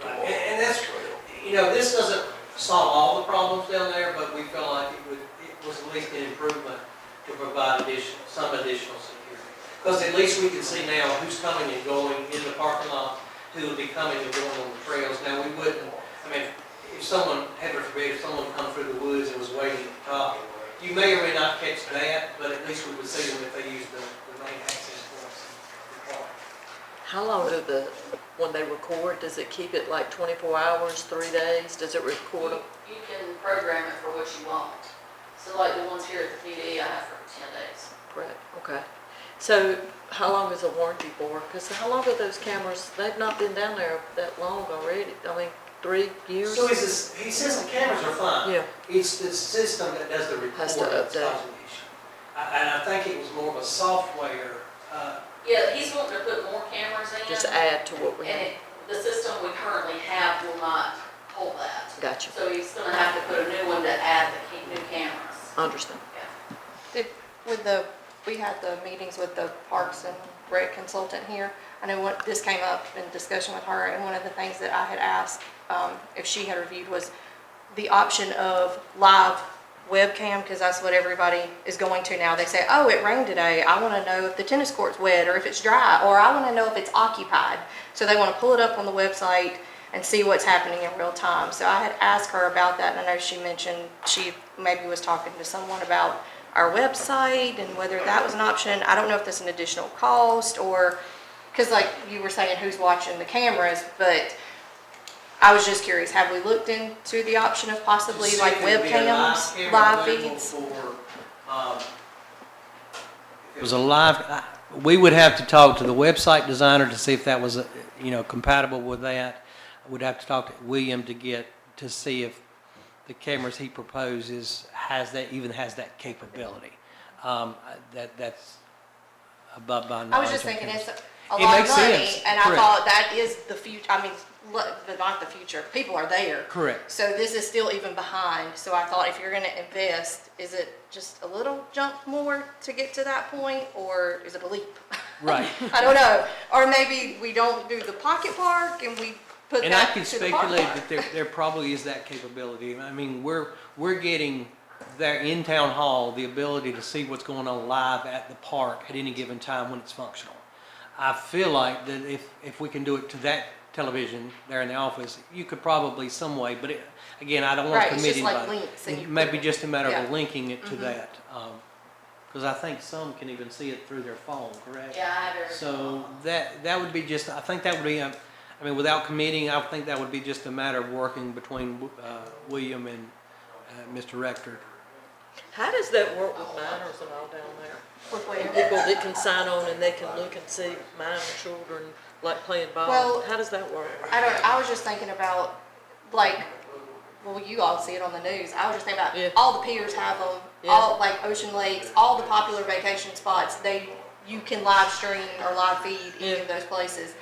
to walk And on that's, the trail. you know, this doesn't solve all the problems down there, but we felt like it was at least an improvement to provide some additional security. Because at least we can see now who's coming and going in the parking lot, who will be coming and going on the trails. Now, we wouldn't, I mean, if someone, heaven forbid, if someone come through the woods and was waiting at the top, you may or may not catch that, but at least we would see them if they use the main access points in the park. How long when they record, does it keep it like 24 hours, 3 days? Does it record them? You can program it for what you want. So like the ones here at the PD, I have for 10 days. Correct, okay. So how long is the warranty for? Because how long are those cameras? They've not been down there that long already. I mean, 3 years? So he says the cameras are fine. Yeah. It's the system that does the recording Has to that's update. causing the issue. And I think it was more of a software, Yeah, he's wanting to put more cameras in. Just add to what we And have. the system we currently have will not hold that. Gotcha. So he's gonna have to put a new one to add the new cameras. Understand. Yeah. We had the meetings with the Parks and Rec consultant here. I know this came up in discussion with her, and one of the things that I had asked if she had reviewed was the option of live webcam, because that's what everybody is going to now. They say, oh, it rained today. I want to know if the tennis court's wet or if it's dry, or I want to know if it's occupied. So they want to pull it up on the website and see what's happening in real time. So I had asked her about that, and I know she mentioned she maybe was talking to someone about our website and whether that was an option. I don't know if that's an additional cost, or, because like you were saying, who's watching the cameras, but I was just curious, have we looked into the option of possibly to see like if there'd be a webcams, camera live available feeds? for, if it was a live, we would have to talk to the website designer to see if that was, compatible with that. We'd have to talk to William to see if the cameras he proposes has that capability. That's above my knowledge. I was just thinking it's a It lot of makes money, sense. and I Correct. thought that is the future. I mean, not the future. People are there. Correct. So this is still even behind. So I thought if you're going to invest, is it just a little jump more to get to that point, or is it a leap? Right. I don't know. Or maybe we don't do the pocket park and we put And I that can to the park speculate park. that there probably is that capability. I mean, we're getting there in town hall the ability to see what's going on live at the park at any given time when it's functional. I feel like that if we can do it to that television there in the office, you could probably some way, but again, I don't want Right, to it's commit just like anybody. links and you Maybe put- just a matter yeah. of linking it to that. Because I think some can even see it through their phone, correct? Yeah, I have everything. So that would be just, I think that would be, without committing, I think that would be just a matter of working between William and Mr. Rector. How does that work with minors and all down there? With where? People that can sign on and they can look and see minor children like playing ball. Well, How does that work? I was just thinking about, like, well, you all see it on the news. I was just thinking Yeah. about, all the piers have them, Yeah. all, like Ocean Lakes, all the popular vacation spots, you can live stream or live feed any of those places.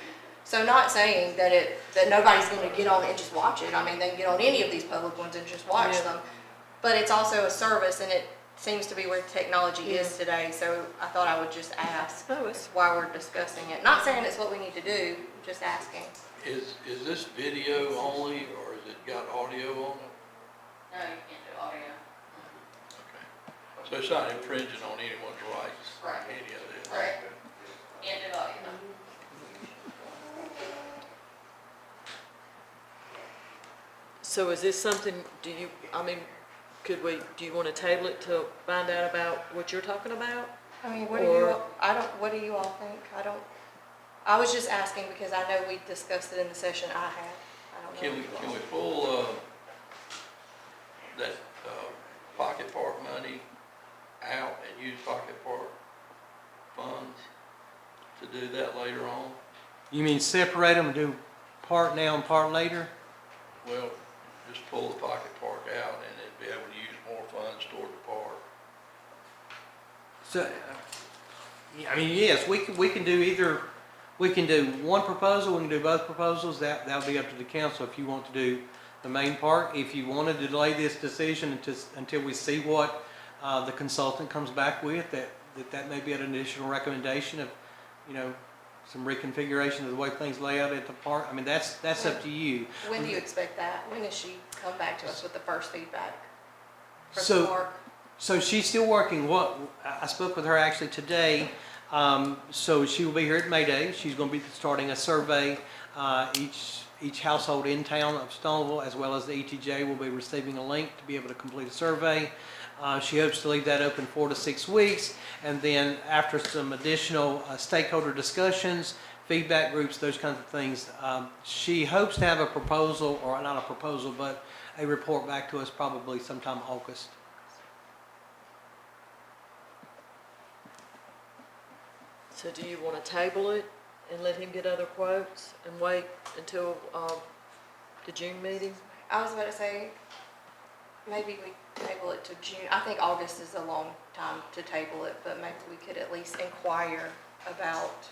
So not saying that nobody's gonna get on and just watch it. I mean, they can get on any of these public ones and just watch Yeah. them. But it's also a service, and it seems to be where technology is today, so I thought I would just ask Oh, it's- while we're discussing it. Not saying it's what we need to do, just asking. Is this video only, or has it got audio on it? No, you can't do audio. Okay. So it's not infringing on anyone's rights, Right. any of this? Right. Can't do audio. So is this something, do you want to table it to find out about what you're talking about? I mean, what do you, what do you all think? I was just asking because I know we discussed it in the session I had. I don't know. Can we pull, that, pocket park money out and use pocket park funds to do that later on? You mean separate them and do part now and part later? Well, just pull the pocket park out and then be able to use more funds toward the park. So, I mean, yes, we can do either, we can do one proposal, we can do both proposals, that'll be up to the council if you want to do the main part. If you want to delay this decision until we see what the consultant comes back with, that may be an additional recommendation of, some reconfiguration of the way things lay out at the park. I mean, that's up to you. When do you expect that? When does she come back to us with the first feedback from the So, park? so she's still working. I spoke with her actually today. So she will be here at May Day. She's going to be starting a survey. Each household in town of Stoneville, as well as the ETJ, will be receiving a link to be able to complete a survey. She hopes to leave that open 4 to 6 weeks, and then after some additional stakeholder discussions, feedback groups, those kinds of things, she hopes to have a proposal, or not a proposal, but a report back to us probably sometime August. So do you want to table it and let him get other quotes and wait until the June meeting? I was about to say, maybe we table it to June. I think August is a long time to table it, but maybe we could at least inquire about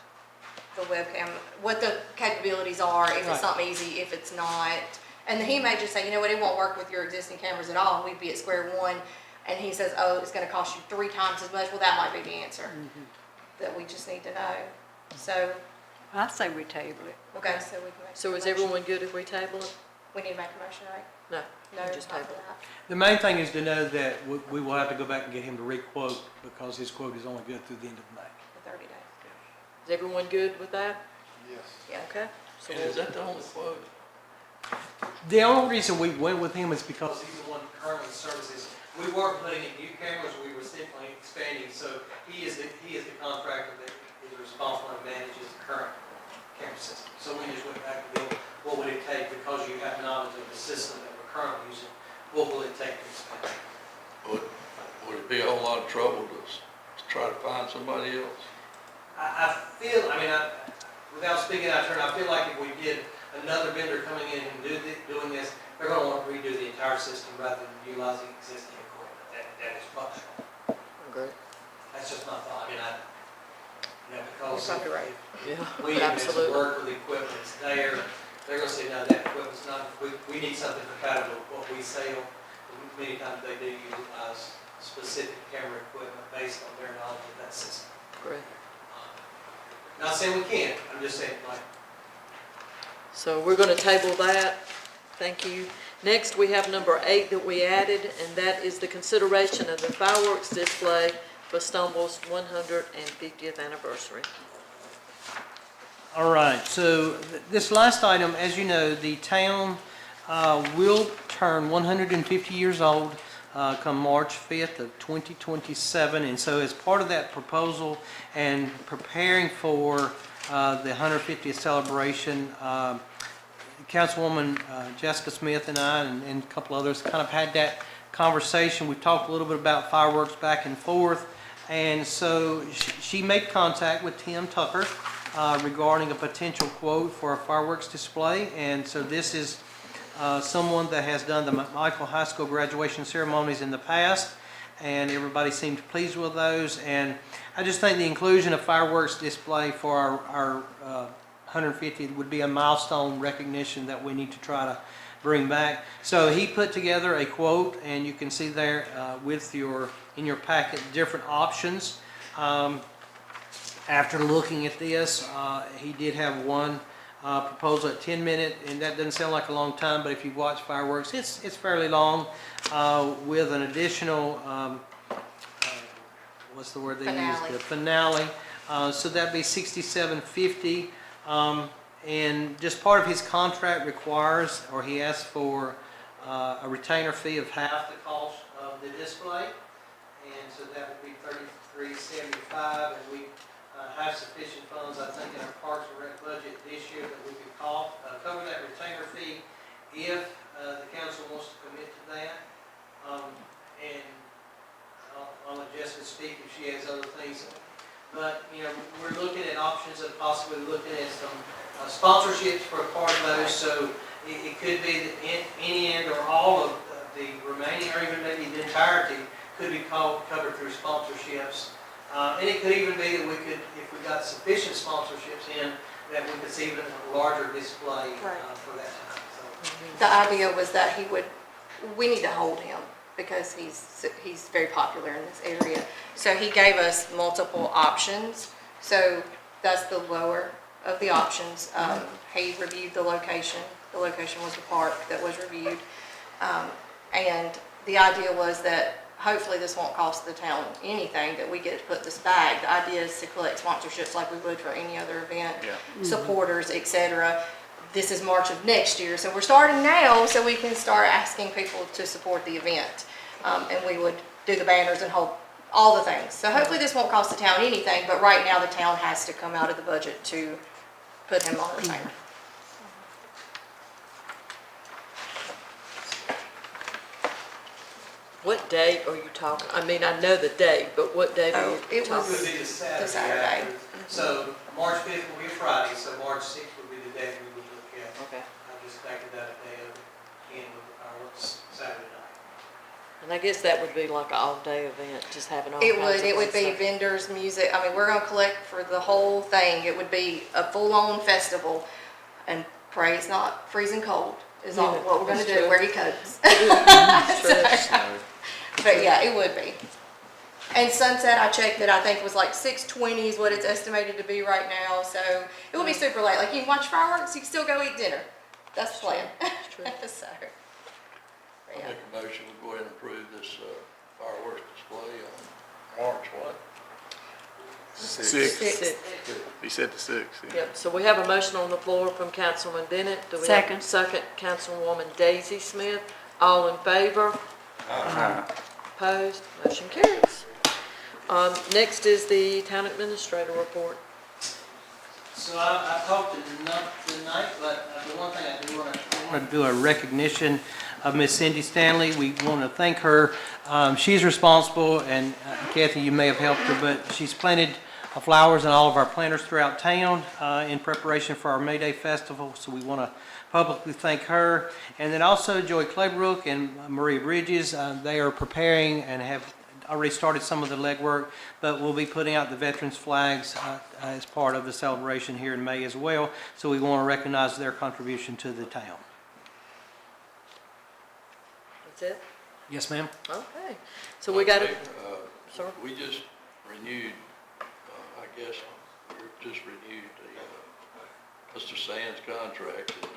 the webcam, what the capabilities are, if Right. it's something easy, if it's not. And he may just say, you know what, it won't work with your existing cameras at all, and we'd be at square one. And he says, oh, it's gonna cost you 3 times as much. Well, that might be the answer that we just need to know. So, I say we table it. okay, so we can make. So a is motion. everyone good if we table it? We need to make a motion, right? No, No, we just not table for it. that. The main thing is to know that we will have to go back and get him to re-quote, because his quote is only good through the end of May. For 30 days. Is everyone good with that? Yes. Yeah. Okay. So And is that the only quote? The only reason we went with him is because he's the one currently services. We weren't putting in new cameras, we were simply expanding, so he is the contractor that is responsible and manages the current camera system. So we just went back to them, what would it take, because you have knowledge of the system that we're currently using, what will it take to expand? Would it be a whole lot of trouble to try to find somebody else? I feel, without speaking out of turn, I feel like if we did another vendor coming in and doing this, they're going to want to redo the entire system rather than utilizing existing equipment. That is functional. Great. That's just my thought. Because You're probably right. Yeah, we have to absolutely. work with the equipment that's there. They're going to say, no, that equipment's not, we need something compatible with what we sell. Many times they do utilize specific camera equipment based on their knowledge of that system. Great. Not saying we can't, I'm just saying, like, So we're going to table that. Thank you. Next, we have number 8 that we added, and that is the consideration of the fireworks display for Stoneville's 150th anniversary. all right, so this last item, as you know, the town will turn 150 years old come March 5th of 2027. And so as part of that proposal and preparing for the 150th celebration, Councilwoman Jessica Smith and I and a couple others kind of had that conversation. We talked a little bit about fireworks back and forth. And so she made contact with Tim Tucker regarding a potential quote for a fireworks display. And so this is someone that has done the McMichael High School graduation ceremonies in the past, and everybody seemed pleased with those. And I just think the inclusion of fireworks display for our 150th would be a milestone recognition that we need to try to bring back. So he put together a quote, and you can see there in your packet different options. After looking at this, he did have one proposal at 10 minutes, and that doesn't sound like a long time, but if you watch fireworks, it's fairly long, with an additional, what's the word they use? The finale. So that'd be $67.50. And just part of his contract requires, or he asks for, a retainer fee of half the cost of the display. And so that would be $33.75, and we have sufficient funds, I think, in our Parks and Rec budget this year that we could cover that retainer fee if the council wants to commit to that. And I'll let Jessica speak if she has other things. But, you know, we're looking at options of possibly looking at some sponsorships for a part of those. So it could be that any and or all of the remaining, or even maybe the entirety, could be covered through sponsorships. And it could even be that we could, if we got sufficient sponsorships in, that we could see even a larger display for that time. So. The idea was that we need to hold him because he's very popular in this area. So he gave us multiple options. So that's the lower of the options. He reviewed the location. The location was the park that was reviewed. And the idea was that hopefully this won't cost the town anything, that we get to put this back. The idea is to collect sponsorships like we would for any other event, supporters, etc. This is March of next year, so we're starting now so we can start asking people to support the event. And we would do the banners and hold all the things. So hopefully this won't cost the town anything, but right now the town has to come out of the budget to put him on retainer. What date are you talking? I mean, I know the date, but what date are you It talking? was It would be the Saturday. after. So March 5th will be a Friday, so March 6th would be the day we would look at. Okay. I just factored that a day of in with the fireworks Saturday night. And I guess that would be like an all-day event, just having all kinds of It would be things. vendors, music. I mean, we're gonna collect for the whole thing. It would be a full-on festival, and pray it's not freezing cold is all Yeah, what we're gonna that's do. true. Wear your coats. That's true. But yeah, it would be. And sunset, I checked it, I think was like 6:20 is what it's estimated to be right now, so it will be super late. Like, you can watch fireworks, you can still go eat dinner. That's the plan. True. So, but I yeah. make a motion, we go ahead and approve this fireworks display on March what? Six. He said the 6th. Yep, so we have a motion on the floor from Councilman Bennett. Do we have Second. a second, Councilwoman Daisy Smith. All in favor? Opposed? Motion carries. Next is the town administrator report. So I talked to none tonight, but the one thing I do want to do a recognition of Miss Cindy Stanley. We want to thank her. She's responsible, and Kathy, you may have helped her, but she's planted flowers in all of our planters throughout town in preparation for our May Day Festival, so we want to publicly thank her. And then also Joy Claybrook and Maria Bridges, they are preparing and have already started some of the legwork, but we'll be putting out the veterans flags as part of the celebration here in May as well. So we want to recognize their contribution to the town. That's it? Yes, ma'am. Okay. So we got it. Sir? We just renewed, I guess, we just renewed the, Mr. Sands' contract. And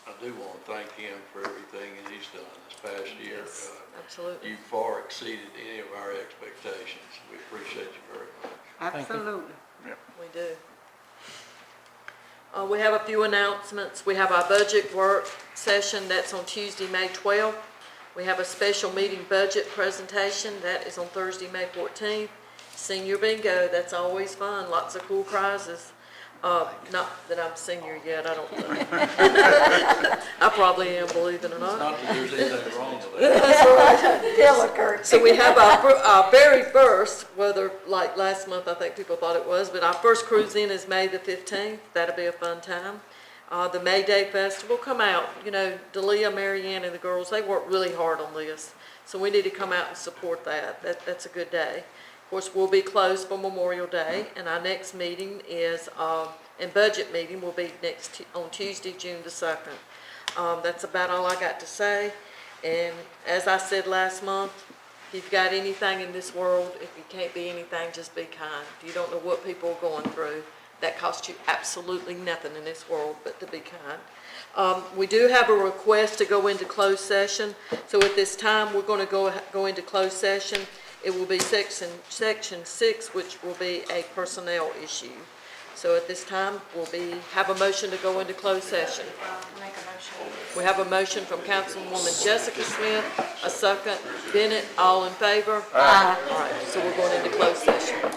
I do want to thank him for everything that he's done this past year. Yes, absolutely. You far exceeded any of our expectations. We appreciate you very much. Absolutely. We do. We have a few announcements. We have our budget work session, that's on Tuesday, May 12th. We have a special meeting budget presentation, that is on Thursday, May 14th. Senior bingo, that's always fun, lots of cool prizes. Not that I'm senior yet, I don't think. I probably am, believe it or not. Not that there's anything wrong with that. That's right. So we have our very first, whether like last month, I think people thought it was, but our first cruise in is May the 15th. That'll be a fun time. The May Day Festival, come out, you know, Delia, Marianne, and the girls, they work really hard on this. So we need to come out and support that. That's a good day. Of course, we'll be closed for Memorial Day, and our next meeting is, and budget meeting will be on Tuesday, June the 2nd. That's about all I got to say. And as I said last month, if you've got anything in this world, if you can't be anything, just be kind. You don't know what people are going through. That costs you absolutely nothing in this world but to be kind. We do have a request to go into closed session. So at this time, we're going to go into closed session. It will be section 6, which will be a personnel issue. So at this time, have a motion to go into closed session. Make a motion. We have a motion from Councilwoman Jessica Smith, a second, Bennett, all in favor? Aye. All right, so we're going into closed session.